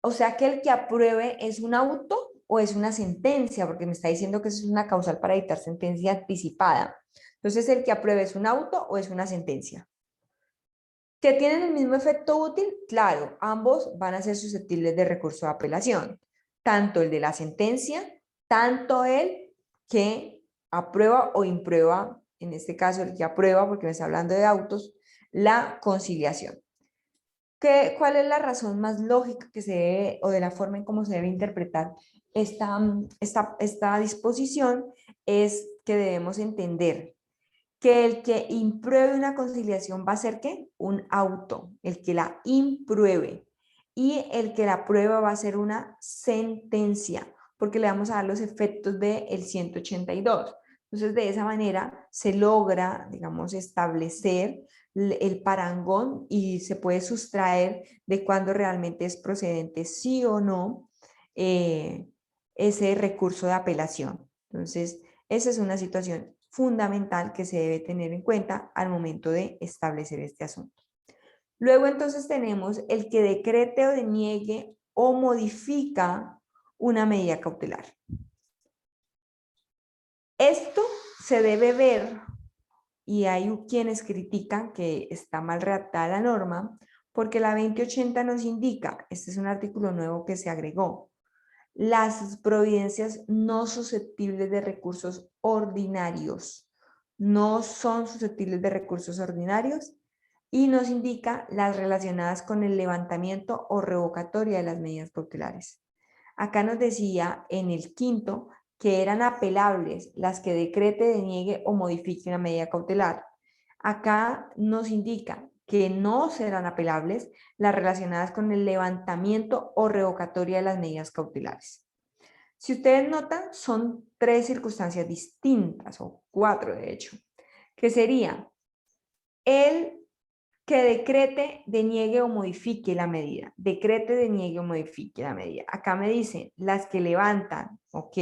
o sea que el que apruebe es un auto o es una sentencia, porque me está diciendo que eso es una causal para dictar sentencia anticipada. Entonces, el que apruebe es un auto o es una sentencia. ¿Que tienen el mismo efecto útil? Claro, ambos van a ser susceptibles de recurso de apelación. Tanto el de la sentencia, tanto el que aprueba o imprueba, en este caso el que aprueba, porque me está hablando de autos, la conciliación. ¿Cuál es la razón más lógica que se debe, o de la forma en cómo se debe interpretar esta disposición? Es que debemos entender que el que impruebe una conciliación va a ser ¿qué? Un auto, el que la impruebe. Y el que la aprueba va a ser una sentencia, porque le vamos a dar los efectos del 182. Entonces, de esa manera se logra, digamos, establecer el parangón y se puede sustraer de cuándo realmente es procedente sí o no ese recurso de apelación. Entonces, esa es una situación fundamental que se debe tener en cuenta al momento de establecer este asunto. Luego entonces tenemos el que decrete o deniegue o modifica una medida cautelar. Esto se debe ver, y hay quienes critican que está mal redactada la norma, porque la 2080 nos indica, este es un artículo nuevo que se agregó, las providencias no susceptibles de recursos ordinarios. No son susceptibles de recursos ordinarios y nos indica las relacionadas con el levantamiento o revocatoria de las medidas cautelares. Acá nos decía en el quinto que eran apelables las que decrete, deniegue o modifique una medida cautelar. Acá nos indica que no serán apelables las relacionadas con el levantamiento o revocatoria de las medidas cautelares. Si ustedes notan, son 3 circunstancias distintas, o 4 de hecho, que sería el que decrete, deniegue o modifique la medida. Decrete, deniegue o modifique la medida. Acá me dicen las que levantan, ¿ok?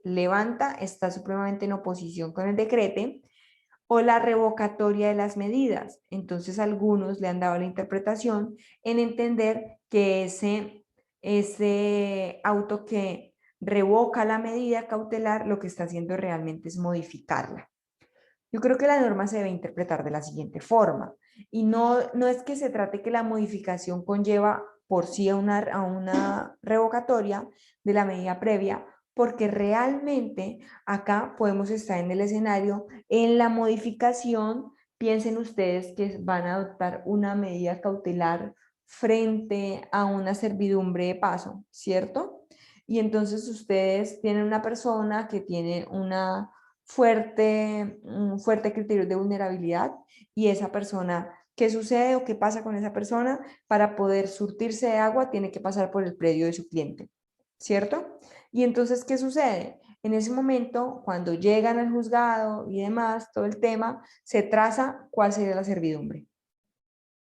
Levanta, está supremamente en oposición con el decrete, o la revocatoria de las medidas. Entonces algunos le han dado la interpretación en entender que ese auto que revoca la medida cautelar lo que está haciendo realmente es modificarla. Yo creo que la norma se debe interpretar de la siguiente forma, y no es que se trate que la modificación conlleva por sí a una revocatoria de la medida previa, porque realmente acá podemos estar en el escenario en la modificación piensen ustedes que van a adoptar una medida cautelar frente a una servidumbre de paso, ¿cierto? Y entonces ustedes tienen una persona que tiene un fuerte criterio de vulnerabilidad y esa persona, ¿qué sucede o qué pasa con esa persona? Para poder surtirse de agua tiene que pasar por el predio de su cliente, ¿cierto? Y entonces, ¿qué sucede? En ese momento, cuando llegan al juzgado y demás, todo el tema, se traza cuál sería la servidumbre.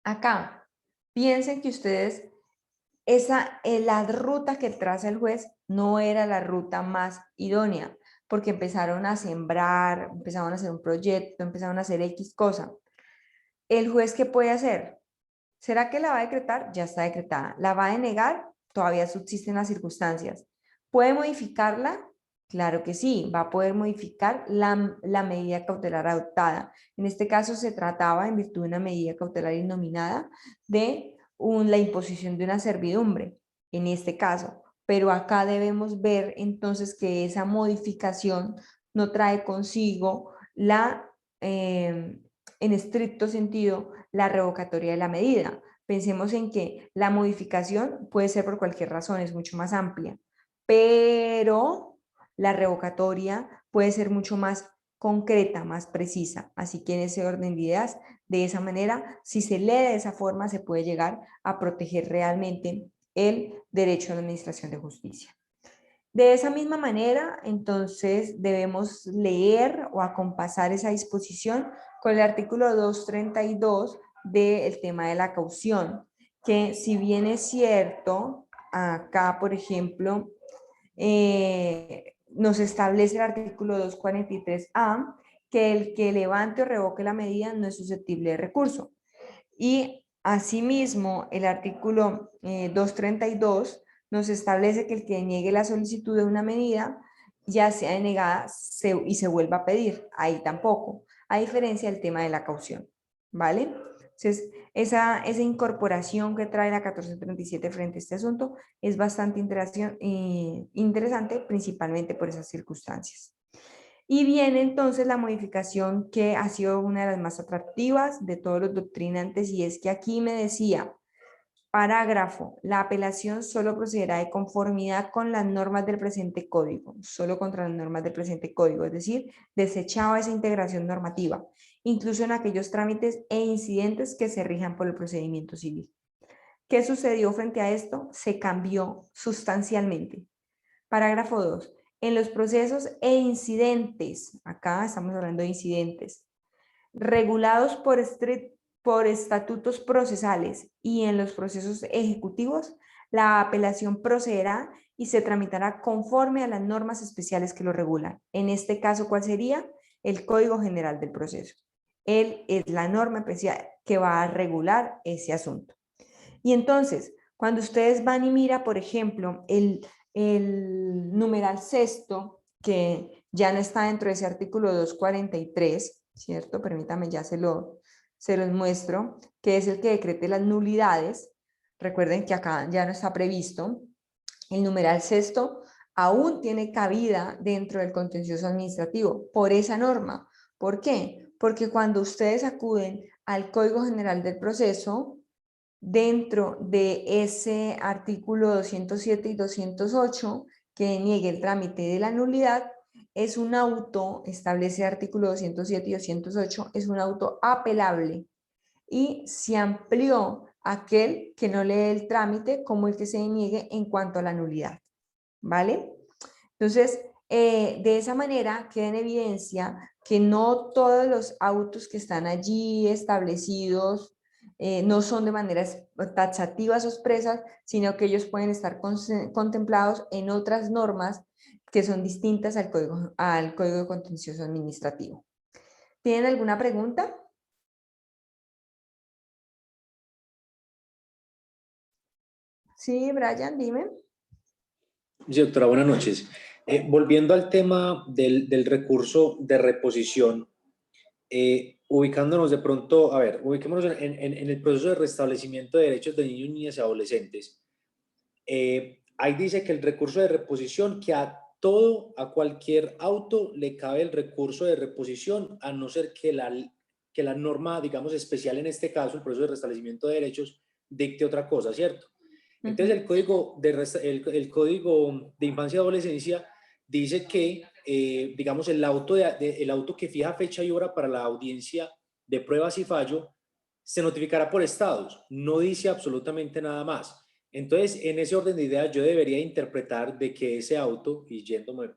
Acá, piensen que ustedes, la ruta que traza el juez no era la ruta más idónea, porque empezaron a sembrar, empezaron a hacer un proyecto, empezaron a hacer X cosa. ¿El juez qué puede hacer? ¿Será que la va a decretar? Ya está decretada. ¿La va a denegar? Todavía subsisten las circunstancias. ¿Puede modificarla? Claro que sí, va a poder modificar la medida cautelar adoptada. En este caso se trataba, en virtud de una medida cautelar innominada, de la imposición de una servidumbre, en este caso. Pero acá debemos ver entonces que esa modificación no trae consigo en estricto sentido, la revocatoria de la medida. Pensemos en que la modificación puede ser por cualquier razón, es mucho más amplia, pero la revocatoria puede ser mucho más concreta, más precisa. Así que en ese orden de ideas, de esa manera, si se lee de esa forma, se puede llegar a proteger realmente el derecho a la administración de justicia. De esa misma manera, entonces, debemos leer o acompasar esa disposición con el artículo 232 del tema de la caución, que si bien es cierto, acá, por ejemplo, nos establece el artículo 243A que el que levante o revoque la medida no es susceptible de recurso. Y asimismo, el artículo 232 nos establece que el que niegue la solicitud de una medida, ya sea denegada y se vuelva a pedir, ahí tampoco, a diferencia del tema de la caución, ¿vale? Entonces, esa incorporación que trae la 1437 frente a este asunto es bastante interesante, principalmente por esas circunstancias. Y viene entonces la modificación que ha sido una de las más atractivas de todos los doctrinantes, y es que aquí me decía, parágrafo, la apelación solo procederá de conformidad con las normas del presente código, solo contra las normas del presente código, es decir, desechaba esa integración normativa, incluso en aquellos trámites e incidentes que se rijan por el procedimiento civil. ¿Qué sucedió frente a esto? Se cambió sustancialmente. Parágrafo 2. En los procesos e incidentes, acá estamos hablando de incidentes, regulados por estatutos procesales y en los procesos ejecutivos, la apelación procederá y se tramitará conforme a las normas especiales que lo regulan. En este caso, ¿cuál sería? El Código General del Proceso. Él es la norma especial que va a regular ese asunto. Y entonces, cuando ustedes van y mira, por ejemplo, el numeral sexto, que ya no está dentro de ese artículo 243, ¿cierto? Permítame, ya se los muestro, que es el que decrete las nulidades. Recuerden que acá ya no está previsto. El numeral sexto aún tiene cabida dentro del contencioso administrativo por esa norma. ¿Por qué? Porque cuando ustedes acuden al Código General del Proceso, dentro de ese artículo 207 y 208 que niegue el trámite de la nulidad, es un auto, establece el artículo 207 y 208, es un auto apelable y se amplió aquel que no lee el trámite como el que se niegue en cuanto a la nulidad, ¿vale? Entonces, de esa manera queda en evidencia que no todos los autos que están allí establecidos no son de maneras taxativas o expresas, sino que ellos pueden estar contemplados en otras normas que son distintas al Código de Contencioso Administrativo. ¿Tienen alguna pregunta? Sí, Brian, dime. Sí, doctora, buenas noches. Volviendo al tema del recurso de reposición, ubicándonos de pronto, a ver, ubiquémonos en el proceso de restablecimiento de derechos de niños, niñas y adolescentes. Ahí dice que el recurso de reposición, que a cualquier auto le cabe el recurso de reposición, a no ser que que la norma, digamos, especial en este caso, el proceso de restablecimiento de derechos, dicte otra cosa, ¿cierto? Entonces, el código de infancia y adolescencia dice que, digamos, el auto que fija fecha y hora para la audiencia de pruebas y fallo se notificará por estados, no dice absolutamente nada más. Entonces, en ese orden de ideas, yo debería interpretar de que ese auto, y yéndome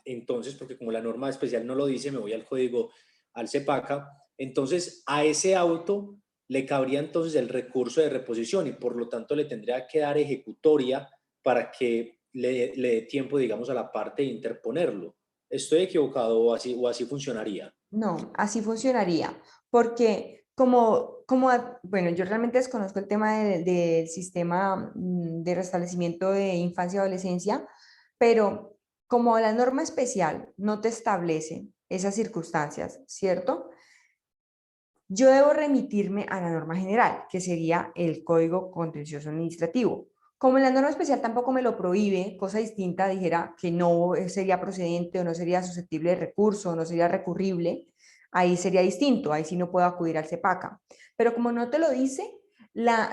entonces, porque como la norma especial no lo dice, me voy al código, al CEPACA, entonces a ese auto le cabría entonces el recurso de reposición y por lo tanto le tendría que dar ejecutoria para que le dé tiempo, digamos, a la parte de interponerlo. ¿Estoy equivocado o así funcionaría? No, así funcionaría, porque bueno, yo realmente desconozco el tema del sistema de restablecimiento de infancia y adolescencia, pero como la norma especial no te establece esas circunstancias, ¿cierto? Yo debo remitirme a la norma general, que sería el Código Contencioso Administrativo. Como la norma especial tampoco me lo prohíbe, cosa distinta, dijera que no sería procedente o no sería susceptible de recurso o no sería recurrible, ahí sería distinto, ahí sí no puedo acudir al CEPACA. Pero como no te lo dice,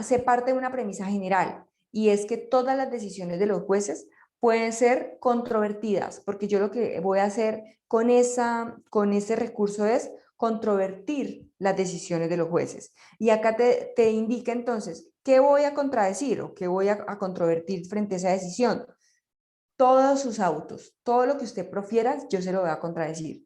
se parte de una premisa general y es que todas las decisiones de los jueces pueden ser controvertidas, porque yo lo que voy a hacer con ese recurso es controvertir las decisiones de los jueces. Y acá te indica entonces qué voy a contradecir o qué voy a controvertir frente a esa decisión. Todos sus autos, todo lo que usted profiera, yo se lo voy a contradecir.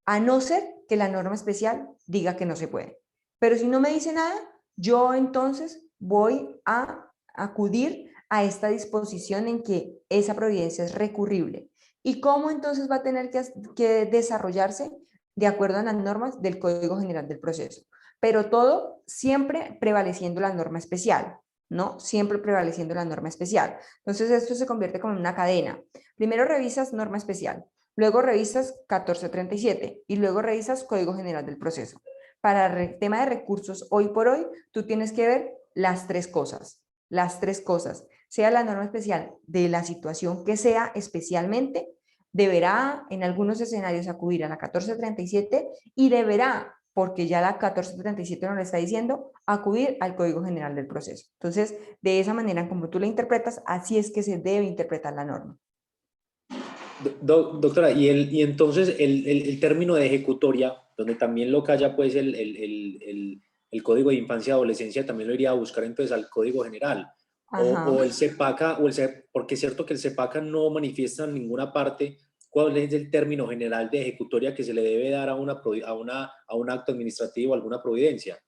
A no ser que la norma especial diga que no se puede. Pero si no me dice nada, yo entonces voy a acudir a esta disposición en que esa providencia es recurrible. ¿Y cómo entonces va a tener que desarrollarse? De acuerdo a las normas del Código General del Proceso. Pero todo siempre prevaleciendo la norma especial, ¿no? Siempre prevaleciendo la norma especial. Entonces esto se convierte como en una cadena. Primero revisas norma especial, luego revisas 1437 y luego revisas Código General del Proceso. Para el tema de recursos, hoy por hoy, tú tienes que ver las tres cosas, sea la norma especial de la situación que sea especialmente, deberá en algunos escenarios acudir a la 1437 y deberá, porque ya la 1437 no lo está diciendo, acudir al Código General del Proceso. Entonces, de esa manera, como tú la interpretas, así es que se debe interpretar la norma. Doctora, y entonces el término de ejecutoria, donde también lo calla pues el Código de Infancia y Adolescencia, también lo iría a buscar entonces al Código General, Ajá. o el CEPACA, porque es cierto que el CEPACA no manifiesta en ninguna parte cuál es el término general de ejecutoria que se le debe dar a un acto administrativo, alguna providencia.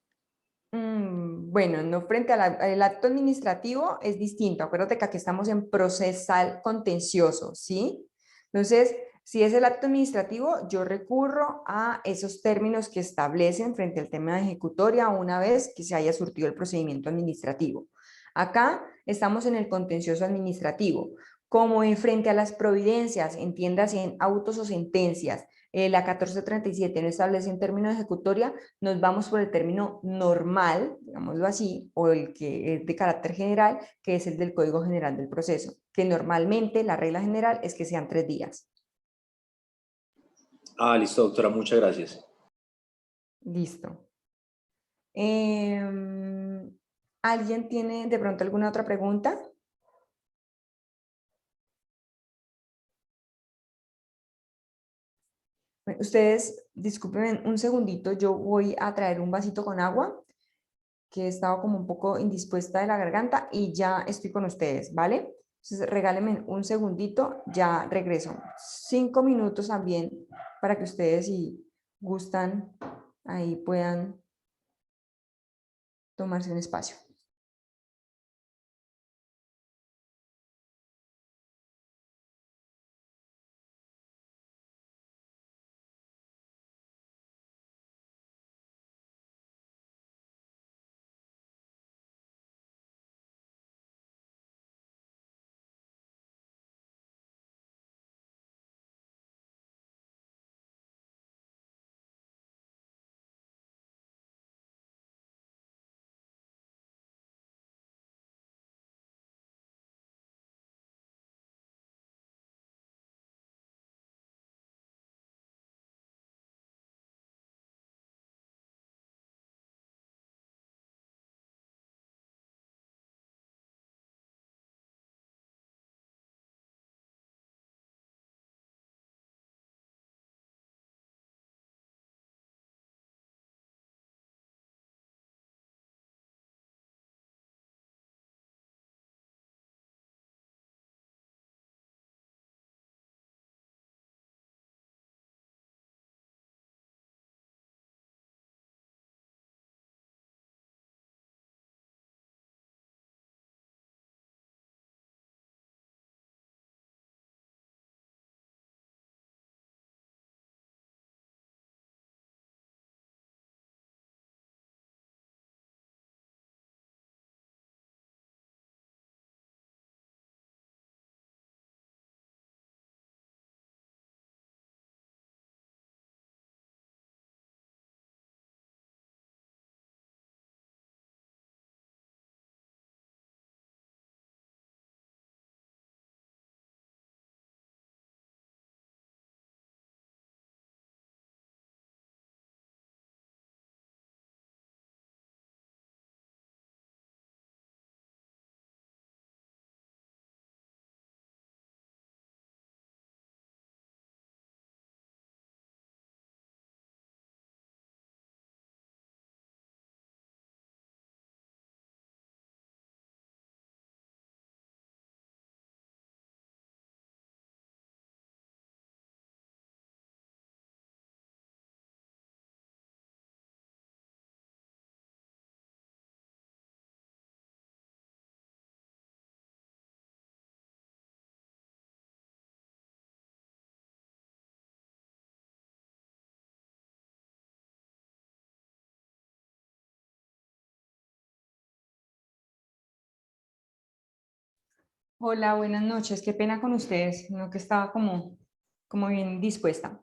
Bueno, no frente al acto administrativo es distinto. Acuérdate que aquí estamos en procesal contencioso, ¿sí? Entonces, si es el acto administrativo, yo recurro a esos términos que establecen frente al tema de ejecutoria una vez que se haya surtido el procedimiento administrativo. Acá estamos en el contencioso administrativo. Como en frente a las providencias, entiéndase en autos o sentencias, la 1437 no establece un término de ejecutoria, nos vamos por el término normal, digámoslo así, o el que es de carácter general, que es el del Código General del Proceso, que normalmente la regla general es que sean 3 días. Ah, listo, doctora, muchas gracias. Listo. ¿Alguien tiene de pronto alguna otra pregunta? Ustedes, disculpen un segundito, yo voy a traer un vasito con agua, que he estado como un poco indispuesta de la garganta y ya estoy con ustedes, ¿vale? Entonces regálenme un segundito, ya regreso. 5 minutos también para que ustedes si gustan ahí puedan tomarse un espacio. Hola, buenas noches. Qué pena con ustedes, no que estaba como bien dispuesta.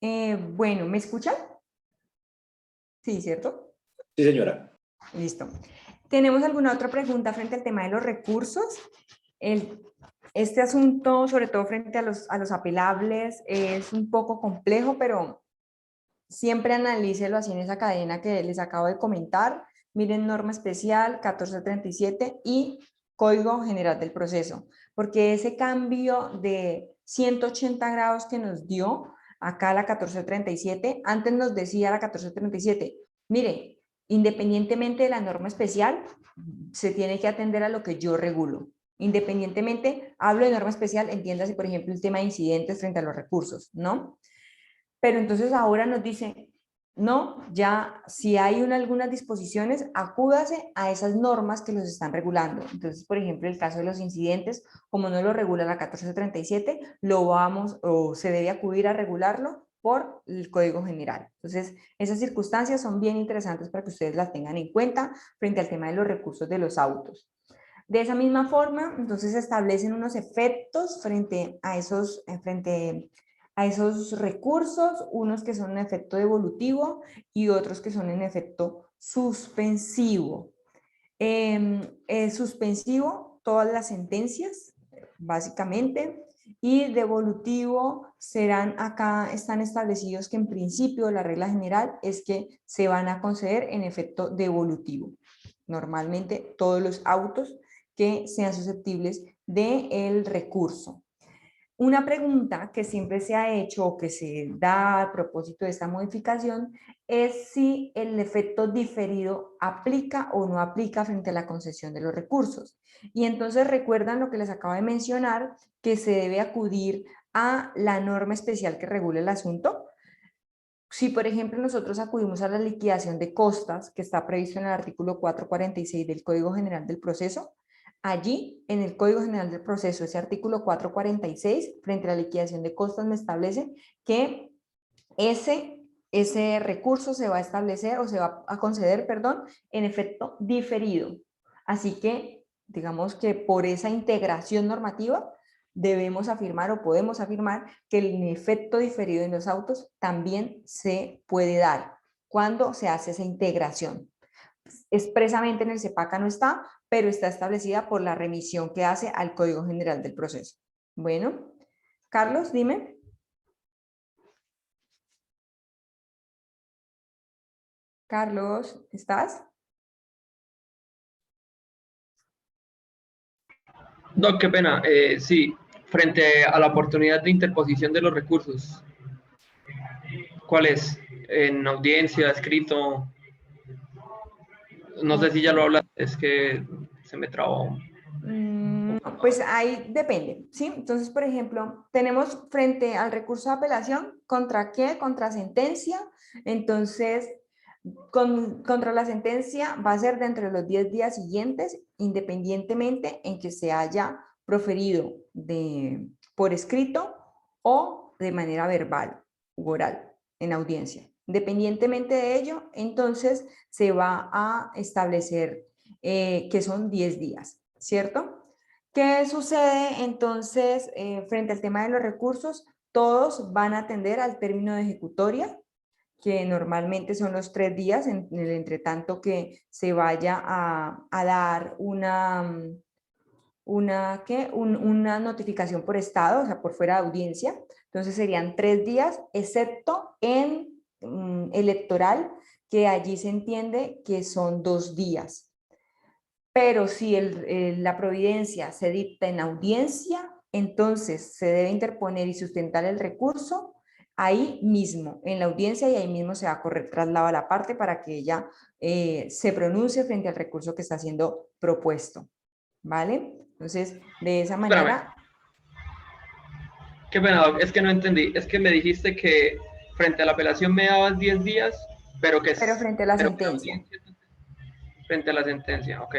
Bueno, ¿me escuchan? Sí, ¿cierto? Sí, señora. Listo. ¿Tenemos alguna otra pregunta frente al tema de los recursos? Este asunto, sobre todo frente a los apelables, es un poco complejo, pero siempre analícelo así en esa cadena que les acabo de comentar. Miren norma especial 1437 y código general del proceso, porque ese cambio de 180 grados que nos dio acá la 1437, antes nos decía la 1437, mire, independientemente de la norma especial, se tiene que atender a lo que yo regulo. Independientemente, hablo de norma especial, entiéndase, por ejemplo, el tema de incidentes frente a los recursos, ¿no? Pero entonces ahora nos dice, no, ya si hay algunas disposiciones, acúdase a esas normas que los están regulando. Entonces, por ejemplo, el caso de los incidentes, como no lo regula la 1437, lo vamos o se debe acudir a regularlo por el Código General. Entonces, esas circunstancias son bien interesantes para que ustedes las tengan en cuenta frente al tema de los recursos de los autos. De esa misma forma, entonces se establecen unos efectos frente a esos recursos, unos que son en efecto devolutivo y otros que son en efecto suspensivo. Suspensivo, todas las sentencias, básicamente, y devolutivo están establecidos que en principio la regla general es que se van a conceder en efecto devolutivo. Normalmente todos los autos que sean susceptibles del recurso. Una pregunta que siempre se ha hecho o que se da a propósito de esta modificación es si el efecto diferido aplica o no aplica frente a la concesión de los recursos. Y entonces recuerdan lo que les acabo de mencionar, que se debe acudir a la norma especial que regula el asunto. Si, por ejemplo, nosotros acudimos a la liquidación de costas, que está previsto en el artículo 446 del Código General del Proceso, allí, en el Código General del Proceso, ese artículo 446, frente a la liquidación de costas, me establece que ese recurso se va a establecer o se va a conceder, perdón, en efecto diferido. Así que, digamos que por esa integración normativa, debemos afirmar o podemos afirmar que el efecto diferido en los autos también se puede dar cuando se hace esa integración. Expresamente en el CEPACA no está, pero está establecida por la remisión que hace al Código General del Proceso. Bueno, Carlos, dime. Carlos, ¿estás? No, qué pena. Sí, frente a la oportunidad de interposición de los recursos, ¿cuál es? En audiencia, escrito. No sé si ya lo hablas, es que se me trabó. Pues ahí depende, ¿sí? Entonces, por ejemplo, tenemos frente al recurso de apelación, ¿contra qué? Contra sentencia. Entonces, contra la sentencia va a ser dentro de los 10 días siguientes, independientemente en que se haya proferido por escrito o de manera verbal u oral en audiencia. Independientemente de ello, entonces se va a establecer que son 10 días, ¿cierto? ¿Qué sucede entonces frente al tema de los recursos? Todos van a atender al término de ejecutoria, que normalmente son los 3 días, en el entretanto que se vaya a dar una notificación por estado, o sea, por fuera de audiencia. Entonces serían 3 días, excepto en electoral, que allí se entiende que son 2 días. Pero si la providencia se dicta en audiencia, entonces se debe interponer y sustentar el recurso ahí mismo, en la audiencia, y ahí mismo se va a correr traslado a la parte para que ella se pronuncie frente al recurso que está siendo propuesto. ¿Vale? Entonces, de esa manera... Qué pena, es que no entendí. Es que me dijiste que frente a la apelación me dabas 10 días, pero que Pero frente a la sentencia. Frente a la sentencia, ok.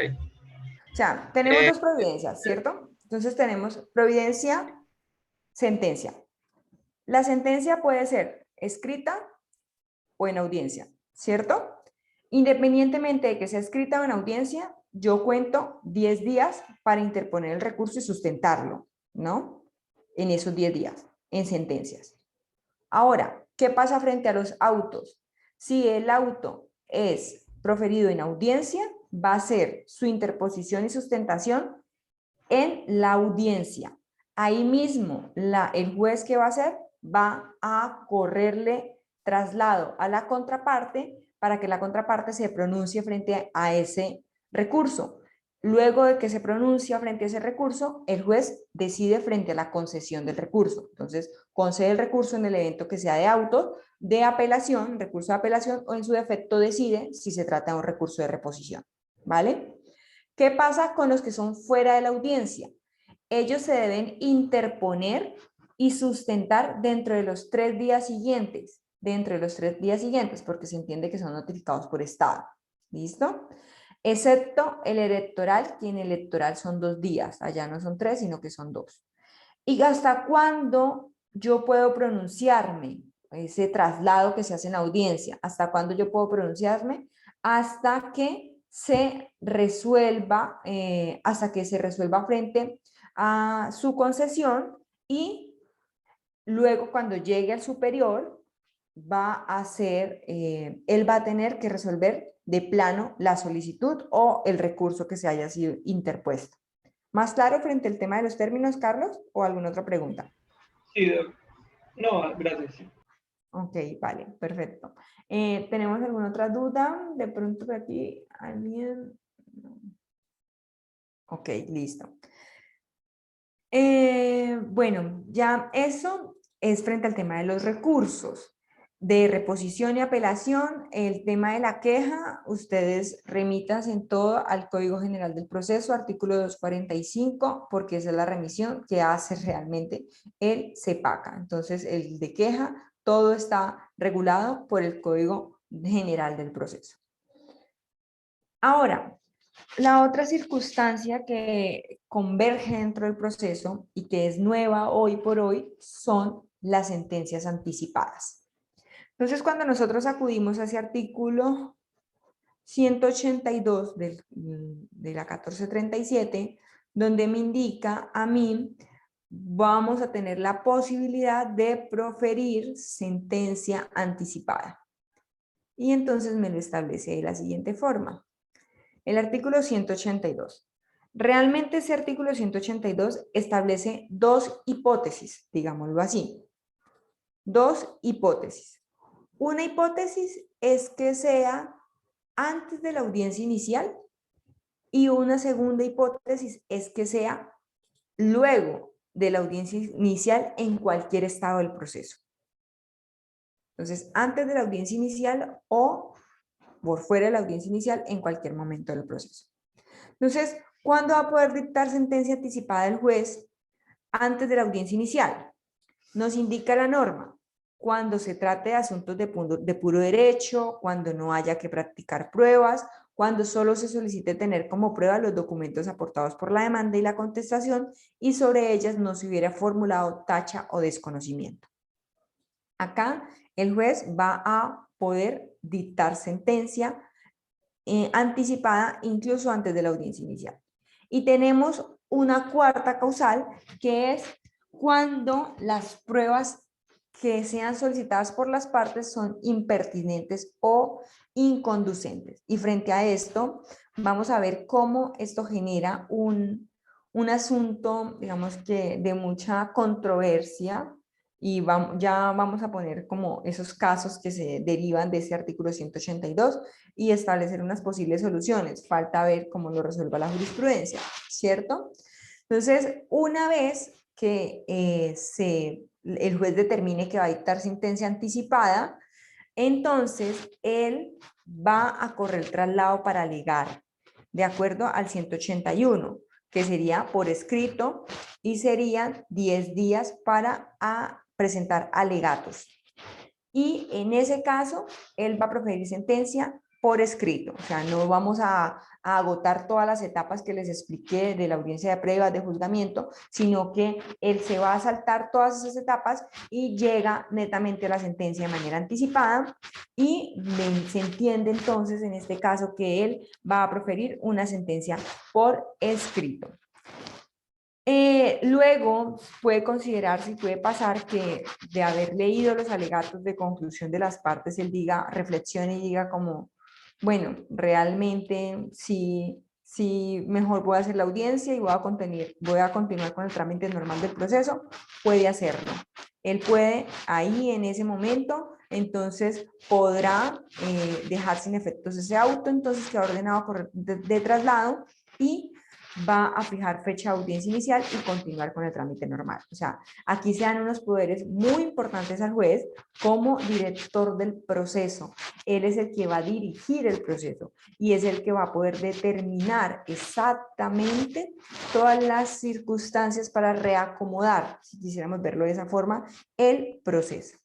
O sea, tenemos dos providencias, ¿cierto? Entonces tenemos providencia, sentencia. La sentencia puede ser escrita o en audiencia, ¿cierto? Independientemente de que sea escrita o en audiencia, yo cuento 10 días para interponer el recurso y sustentarlo, ¿no? En esos 10 días, en sentencias. Ahora, ¿qué pasa frente a los autos? Si el auto es proferido en audiencia, va a ser su interposición y sustentación en la audiencia. Ahí mismo, el juez, ¿qué va a hacer? Va a correrle traslado a la contraparte para que la contraparte se pronuncie frente a ese recurso. Luego de que se pronuncia frente a ese recurso, el juez decide frente a la concesión del recurso. Entonces, concede el recurso en el evento que sea de auto, de apelación, recurso de apelación, o en su defecto decide si se trata de un recurso de reposición. ¿Vale? ¿Qué pasa con los que son fuera de la audiencia? Ellos se deben interponer y sustentar dentro de los 3 días siguientes. Dentro de los 3 días siguientes, porque se entiende que son notificados por estado. ¿Listo? Excepto el electoral, que en el electoral son 2 días. Allá no son 3, sino que son 2. ¿Y hasta cuándo yo puedo pronunciarme? Ese traslado que se hace en audiencia. ¿Hasta cuándo yo puedo pronunciarme? Hasta que se resuelva, frente a su concesión, y luego cuando llegue al superior él va a tener que resolver de plano la solicitud o el recurso que se haya sido interpuesto. ¿Más claro frente al tema de los términos, Carlos? ¿O alguna otra pregunta? Sí, no, gracias. Ok, vale, perfecto. ¿Tenemos alguna otra duda? De pronto por aquí, ¿alguien? Ok, listo. Bueno, ya eso es frente al tema de los recursos. De reposición y apelación, el tema de la queja, ustedes remitan en todo al Código General del Proceso, artículo 245, porque esa es la remisión que hace realmente el CEPACA. Entonces, el de queja, todo está regulado por el Código General del Proceso. Ahora, la otra circunstancia que converge dentro del proceso y que es nueva hoy por hoy son las sentencias anticipadas. Entonces, cuando nosotros acudimos a ese artículo 182 de la 1437, donde me indica a mí, vamos a tener la posibilidad de proferir sentencia anticipada. Y entonces me lo establece de la siguiente forma. El artículo 182. Realmente ese artículo 182 establece 2 hipótesis, digámoslo así. 2 hipótesis. Una hipótesis es que sea antes de la audiencia inicial y una segunda hipótesis es que sea luego de la audiencia inicial en cualquier estado del proceso. Entonces, antes de la audiencia inicial o por fuera de la audiencia inicial en cualquier momento del proceso. Entonces, ¿cuándo va a poder dictar sentencia anticipada el juez? Antes de la audiencia inicial. Nos indica la norma. Cuando se trate de asuntos de puro derecho, cuando no haya que practicar pruebas, cuando solo se solicite tener como prueba los documentos aportados por la demanda y la contestación y sobre ellas no se hubiera formulado tacha o desconocimiento. Acá el juez va a poder dictar sentencia anticipada incluso antes de la audiencia inicial. Y tenemos una cuarta causal, que es cuando las pruebas que sean solicitadas por las partes son impertinentes o inconducentes. Y frente a esto, vamos a ver cómo esto genera un asunto, digamos que de mucha controversia, y ya vamos a poner como esos casos que se derivan de ese artículo 182 y establecer unas posibles soluciones. Falta ver cómo lo resuelva la jurisprudencia, ¿cierto? Entonces, una vez que el juez determine que va a dictar sentencia anticipada, entonces él va a correr el traslado para alegar, de acuerdo al 181, que sería por escrito y serían 10 días para presentar alegatos. Y en ese caso, él va a proferir sentencia por escrito. O sea, no vamos a agotar todas las etapas que les expliqué de la audiencia de pruebas, de juzgamiento, sino que él se va a saltar todas esas etapas y llega netamente a la sentencia de manera anticipada. y se entiende entonces en este caso que él va a proferir una sentencia por escrito. Luego puede considerarse y puede pasar que de haber leído los alegatos de conclusión de las partes, él diga, reflexione y diga como, bueno, realmente sí, mejor voy a hacer la audiencia y voy a continuar con el trámite normal del proceso, puede hacerlo. Él puede ahí en ese momento, entonces podrá dejar sin efectos ese auto, entonces queda ordenado de traslado y va a fijar fecha de audiencia inicial y continuar con el trámite normal. O sea, aquí se dan unos poderes muy importantes al juez como director del proceso. Él es el que va a dirigir el proceso y es el que va a poder determinar exactamente todas las circunstancias para reacomodar, si quisiéramos verlo de esa forma, el proceso.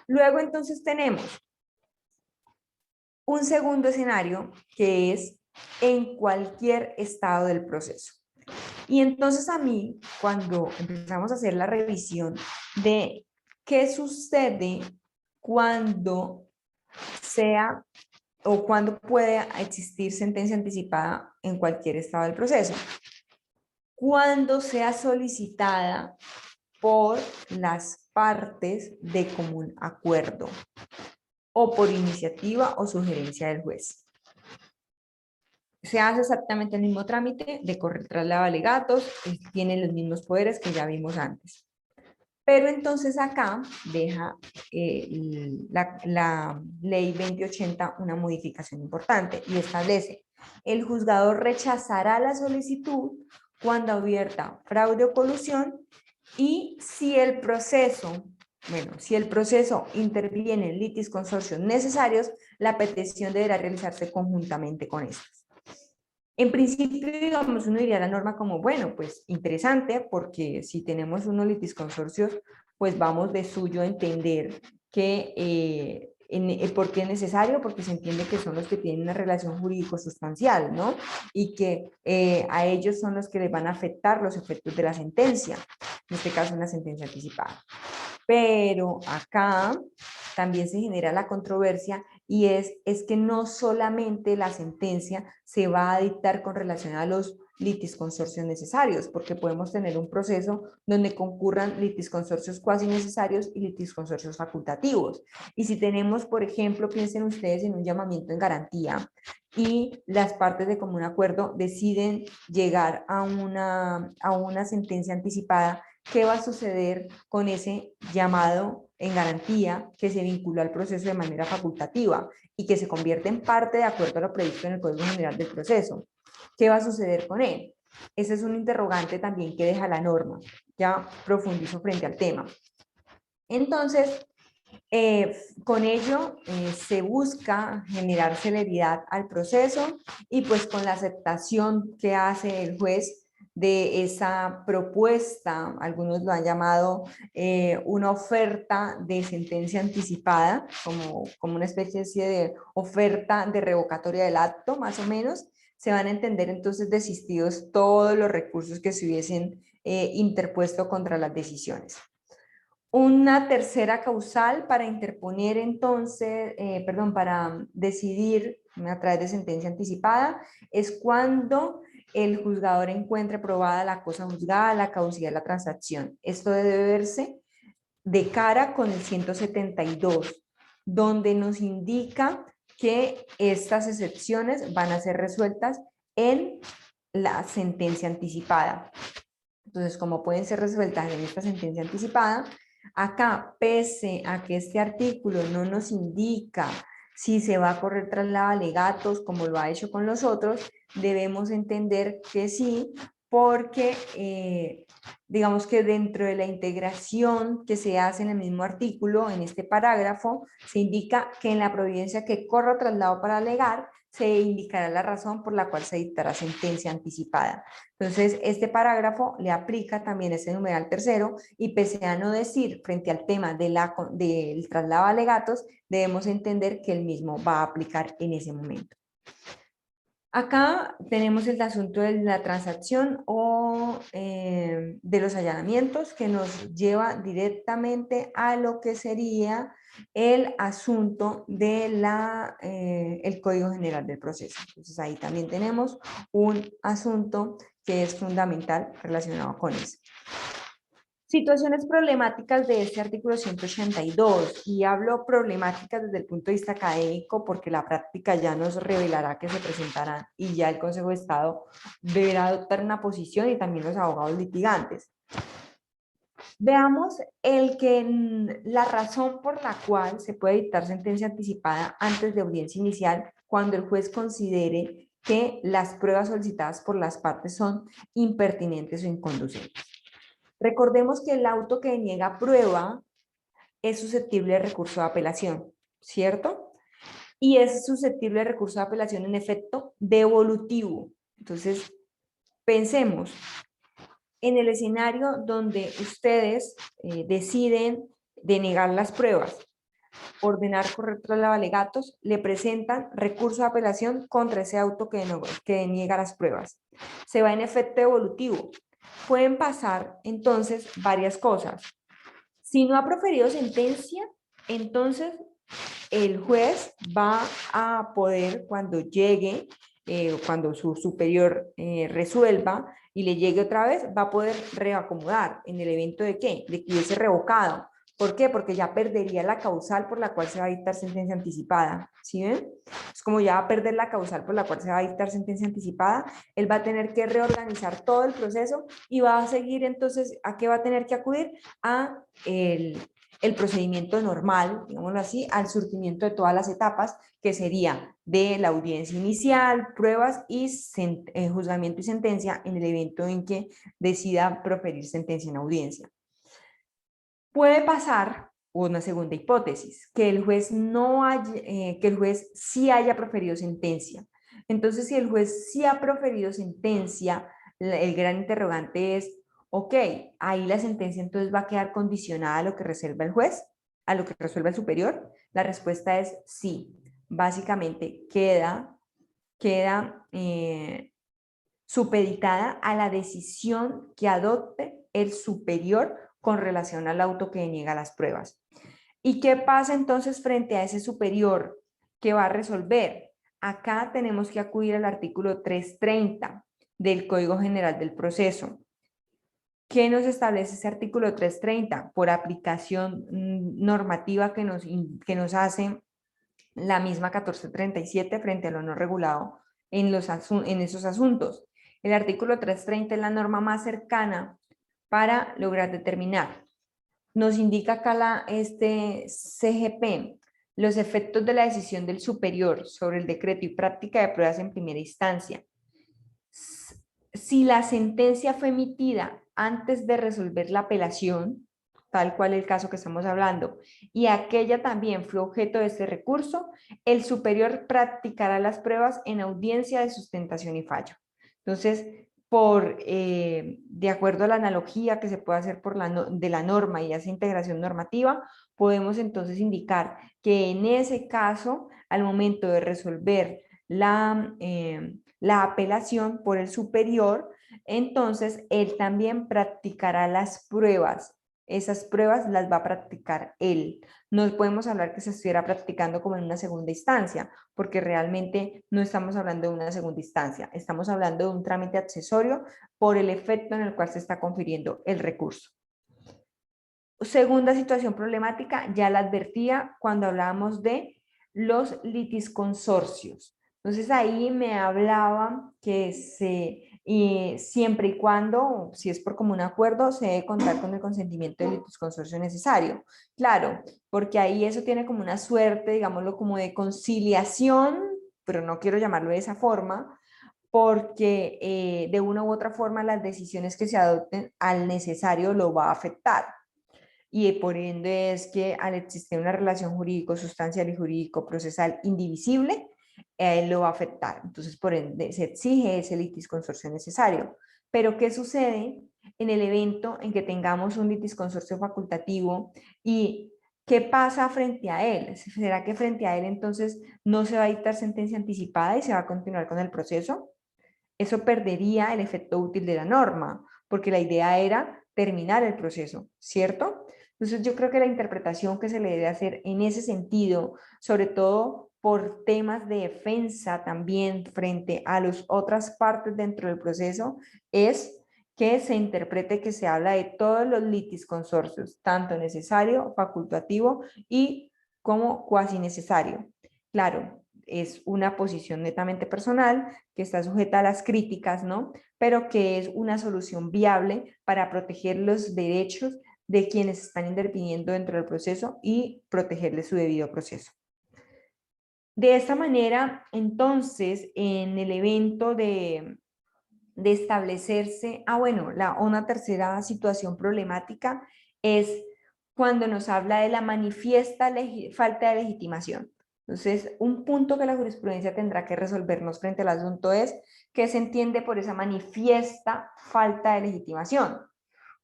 Luego entonces tenemos un segundo escenario que es en cualquier estado del proceso. Y entonces a mí, cuando empezamos a hacer la revisión de qué sucede cuando sea o cuando puede existir sentencia anticipada en cualquier estado del proceso, cuando sea solicitada por las partes de común acuerdo o por iniciativa o sugerencia del juez. Se hace exactamente el mismo trámite de correr traslado de alegatos, tiene los mismos poderes que ya vimos antes. Pero entonces acá deja la ley 2080 una modificación importante y establece: el juzgador rechazará la solicitud cuando advierta fraude o colusión y si el proceso interviene en litis consorcios necesarios, la petición deberá realizarse conjuntamente con estos. En principio, digamos, uno diría la norma como, bueno, pues interesante, porque si tenemos unos litisconsorcios, pues vamos de suyo a entender que por qué es necesario, porque se entiende que son los que tienen una relación jurídico sustancial, ¿no? Y que a ellos son los que les van a afectar los efectos de la sentencia, en este caso una sentencia anticipada. Pero acá también se genera la controversia y es que no solamente la sentencia se va a dictar con relación a los litisconsorcios necesarios, porque podemos tener un proceso donde concurran litisconsorcios cuasi necesarios y litisconsorcios facultativos. Y si tenemos, por ejemplo, piensen ustedes en un llamamiento en garantía y las partes de común acuerdo deciden llegar a una sentencia anticipada, ¿qué va a suceder con ese llamado en garantía que se vinculó al proceso de manera facultativa y que se convierte en parte de acuerdo a lo previsto en el Código General del Proceso? ¿Qué va a suceder con él? Ese es un interrogante también que deja la norma. Ya profundizo frente al tema. Entonces, con ello se busca generar celeridad al proceso y pues con la aceptación que hace el juez de esa propuesta, algunos lo han llamado una oferta de sentencia anticipada, como una especie de oferta de revocatoria del acto, más o menos, se van a entender entonces desistidos todos los recursos que se hubiesen interpuesto contra las decisiones. Una tercera causal para interponer entonces, para decidir a través de sentencia anticipada es cuando el juzgador encuentre probada la cosa juzgada, la caducidad de la transacción. Esto debe verse de cara con el 172, donde nos indica que estas excepciones van a ser resueltas en la sentencia anticipada. Entonces, como pueden ser resueltas en esta sentencia anticipada, acá, pese a que este artículo no nos indica si se va a correr traslado de alegatos como lo ha hecho con los otros, debemos entender que sí, porque digamos que dentro de la integración que se hace en el mismo artículo, en este parágrafo, se indica que en la providencia que corra traslado para alegar, se indicará la razón por la cual se dictará sentencia anticipada. Entonces, este parágrafo le aplica también ese numeral tercero y pese a no decir frente al tema del traslado a alegatos, debemos entender que el mismo va a aplicar en ese momento. Acá tenemos el asunto de la transacción o de los allanamientos que nos lleva directamente a lo que sería el asunto de el Código General del Proceso. Entonces ahí también tenemos un asunto que es fundamental relacionado con eso. Situaciones problemáticas de este artículo 182, y hablo problemáticas desde el punto de vista académico porque la práctica ya nos revelará que se presentarán y ya el Consejo de Estado deberá adoptar una posición y también los abogados litigantes. Veamos la razón por la cual se puede dictar sentencia anticipada antes de audiencia inicial cuando el juez considere que las pruebas solicitadas por las partes son impertinentes o inconducentes. Recordemos que el auto que niega prueba es susceptible de recurso de apelación, ¿cierto? Y es susceptible de recurso de apelación en efecto devolutivo. Entonces, pensemos en el escenario donde ustedes deciden denegar las pruebas, ordenar correr traslado de alegatos, le presentan recurso de apelación contra ese auto que deniega las pruebas. Se va en efecto devolutivo. Pueden pasar entonces varias cosas. Si no ha proferido sentencia, entonces el juez va a poder, cuando llegue, cuando su superior resuelva y le llegue otra vez, va a poder reacomodar en el evento de ¿qué? De que hubiese revocado. ¿Por qué? Porque ya perdería la causal por la cual se va a dictar sentencia anticipada. ¿Sí ven? Es como ya va a perder la causal por la cual se va a dictar sentencia anticipada, él va a tener que reorganizar todo el proceso y va a seguir entonces, ¿a qué va a tener que acudir? A el procedimiento normal, digámoslo así, al surtimiento de todas las etapas, que sería de la audiencia inicial, pruebas y juzgamiento y sentencia en el evento en que decida proferir sentencia en audiencia. Puede pasar una segunda hipótesis, que el juez sí haya proferido sentencia. Entonces, si el juez sí ha proferido sentencia, el gran interrogante es, ok, ahí la sentencia entonces va a quedar condicionada a lo que resuelva el juez, a lo que resuelva el superior. La respuesta es sí. Básicamente queda supeditada a la decisión que adopte el superior con relación al auto que deniega las pruebas. ¿Y qué pasa entonces frente a ese superior que va a resolver? Acá tenemos que acudir al artículo 330 del Código General del Proceso. ¿Qué nos establece ese artículo 330? Por aplicación normativa que nos hace la misma 1437 frente a lo no regulado en esos asuntos. El artículo 330 es la norma más cercana para lograr determinar. Nos indica acá este CGP, los efectos de la decisión del superior sobre el decreto y práctica de pruebas en primera instancia. Si la sentencia fue emitida antes de resolver la apelación, tal cual el caso que estamos hablando, y aquella también fue objeto de este recurso, el superior practicará las pruebas en audiencia de sustentación y fallo. Entonces, de acuerdo a la analogía que se puede hacer de la norma y esa integración normativa, podemos entonces indicar que en ese caso, al momento de resolver la apelación por el superior, entonces él también practicará las pruebas. Esas pruebas las va a practicar él. No podemos hablar que se estuviera practicando como en una segunda instancia, porque realmente no estamos hablando de una segunda instancia, estamos hablando de un trámite accesorio por el efecto en el cual se está confiriendo el recurso. Segunda situación problemática, ya la advertía cuando hablábamos de los litisconsorcios. Entonces ahí me hablaba que siempre y cuando, si es por común acuerdo, se debe contar con el consentimiento del litisconsorcio necesario. Claro, porque ahí eso tiene como una suerte, digámoslo, como de conciliación, pero no quiero llamarlo de esa forma, porque de una u otra forma las decisiones que se adopten al necesario lo va a afectar. Y por ende es que al existir una relación jurídico-sustancial y jurídico-procesal indivisible, él lo va a afectar. Entonces, por ende, se exige ese litisconsorcio necesario. Pero, ¿qué sucede en el evento en que tengamos un litisconsorcio facultativo y ¿qué pasa frente a él? ¿Será que frente a él entonces no se va a dictar sentencia anticipada y se va a continuar con el proceso? Eso perdería el efecto útil de la norma, porque la idea era terminar el proceso, ¿cierto? Entonces yo creo que la interpretación que se le debe hacer en ese sentido, sobre todo por temas de defensa también frente a las otras partes dentro del proceso, es que se interprete que se habla de todos los litis consorcios, tanto necesario, facultativo y como cuasi necesario. Claro, es una posición netamente personal que está sujeta a las críticas, ¿no? Pero que es una solución viable para proteger los derechos de quienes están interviniendo dentro del proceso y protegerles su debido proceso. De esta manera, entonces, en el evento de establecerse, bueno, una tercera situación problemática es cuando nos habla de la manifiesta falta de legitimación. Entonces, un punto que la jurisprudencia tendrá que resolvernos frente al asunto es qué se entiende por esa manifiesta falta de legitimación,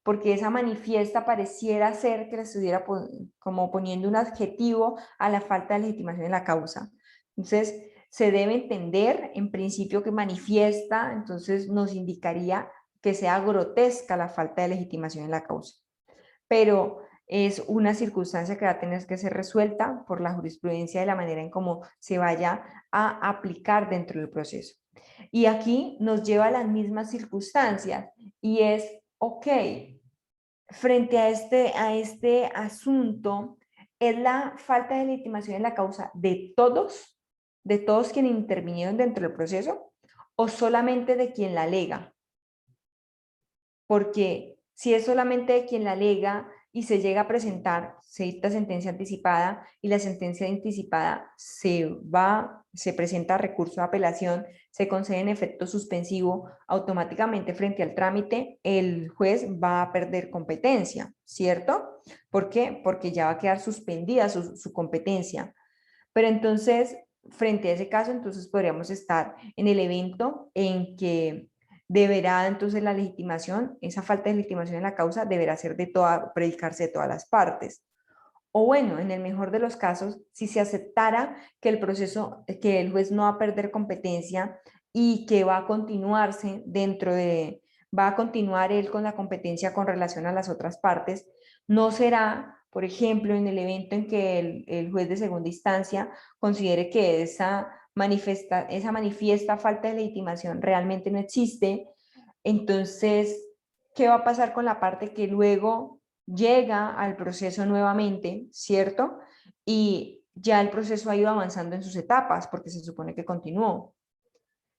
porque esa manifiesta pareciera ser que le estuviera como poniendo un adjetivo a la falta de legitimación en la causa. Entonces, se debe entender en principio que manifiesta, entonces nos indicaría que sea grotesca la falta de legitimación en la causa. Pero es una circunstancia que va a tener que ser resuelta por la jurisprudencia de la manera en cómo se vaya a aplicar dentro del proceso. Y aquí nos lleva a las mismas circunstancias y es, ok, frente a este asunto, ¿es la falta de legitimación en la causa de todos quienes intervinieron dentro del proceso, o solamente de quien la alega? Porque si es solamente de quien la alega y se llega a presentar, se dicta sentencia anticipada y la sentencia anticipada se presenta recurso de apelación, se concede en efecto suspensivo, automáticamente frente al trámite el juez va a perder competencia, ¿cierto? ¿Por qué? Porque ya va a quedar suspendida su competencia. Pero entonces, frente a ese caso, entonces podríamos estar en el evento en que deberá entonces la legitimación, esa falta de legitimación en la causa deberá ser predicarse de todas las partes. O bueno, en el mejor de los casos, si se aceptara que el proceso, que el juez no va a perder competencia y que va a continuarse va a continuar él con la competencia con relación a las otras partes, no será, por ejemplo, en el evento en que el juez de segunda instancia considere que esa manifiesta falta de legitimación realmente no existe, entonces, ¿qué va a pasar con la parte que luego llega al proceso nuevamente, ¿cierto? Y ya el proceso ha ido avanzando en sus etapas porque se supone que continuó.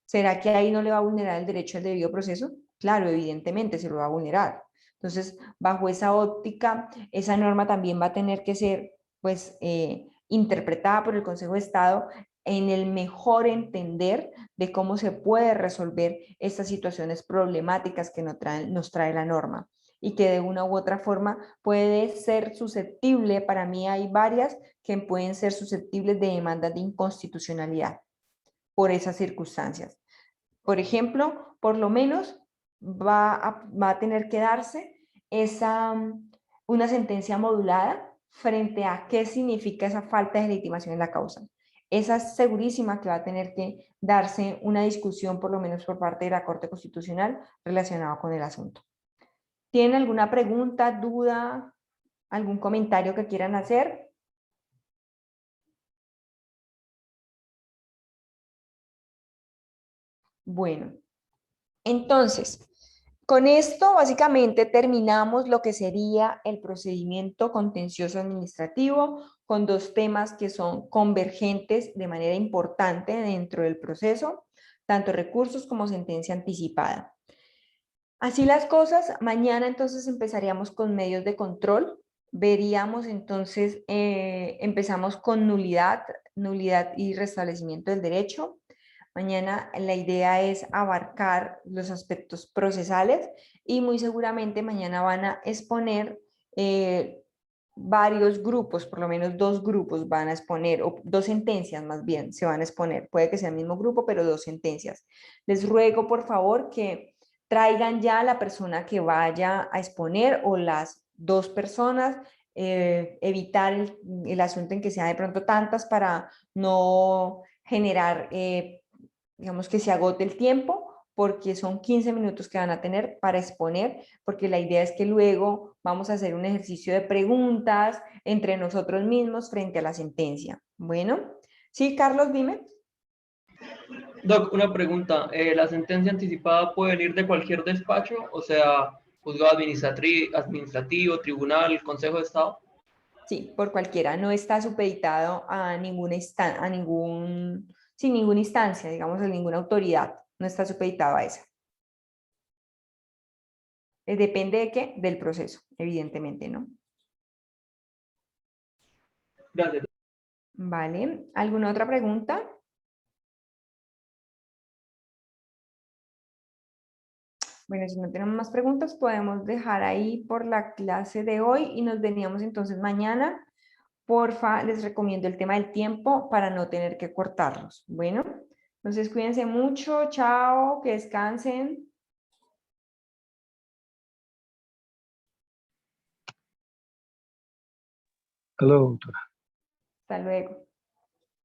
¿Será que ahí no le va a vulnerar el derecho al debido proceso? Claro, evidentemente se lo va a vulnerar. Entonces, bajo esa óptica, esa norma también va a tener que ser, pues, interpretada por el Consejo de Estado en el mejor entender de cómo se puede resolver estas situaciones problemáticas que nos trae la norma y que de una u otra forma puede ser susceptible, para mí hay varias que pueden ser susceptibles de demandas de inconstitucionalidad por esas circunstancias. Por ejemplo, por lo menos va a tener que darse una sentencia modulada frente a qué significa esa falta de legitimación en la causa. Esa es segurísima que va a tener que darse una discusión, por lo menos por parte de la Corte Constitucional, relacionada con el asunto. ¿Tienen alguna pregunta, duda, algún comentario que quieran hacer? Bueno, entonces, con esto básicamente terminamos lo que sería el procedimiento contencioso administrativo con dos temas que son convergentes de manera importante dentro del proceso, tanto recursos como sentencia anticipada. Así las cosas, mañana entonces empezaríamos con medios de control, veríamos entonces, empezamos con nulidad y restablecimiento del derecho. Mañana la idea es abarcar los aspectos procesales y muy seguramente mañana van a exponer varios grupos, por lo menos dos grupos van a exponer, o dos sentencias más bien se van a exponer. Puede que sea el mismo grupo, pero dos sentencias. Les ruego por favor que traigan ya a la persona que vaya a exponer o las dos personas evitar el asunto en que sea de pronto tantas para no generar, digamos, que se agote el tiempo, porque son 15 minutos que van a tener para exponer, porque la idea es que luego vamos a hacer un ejercicio de preguntas entre nosotros mismos frente a la sentencia. Bueno, sí, Carlos, dime. Doc, una pregunta. ¿La sentencia anticipada puede venir de cualquier despacho? O sea, juzgado administrativo, tribunal, Consejo de Estado. Sí, por cualquiera. No está supeditado a sin ninguna instancia, digamos, a ninguna autoridad. No está supeditado a esa. Depende de qué, del proceso, evidentemente, ¿no? Gracias. Vale. ¿Alguna otra pregunta? Bueno, si no tenemos más preguntas, podemos dejar ahí por la clase de hoy y nos veníamos entonces mañana. Porfa, les recomiendo el tema del tiempo para no tener que cortarlos. Bueno, entonces cuídense mucho. Chao, que descansen. Hasta luego, doctora. Hasta luego.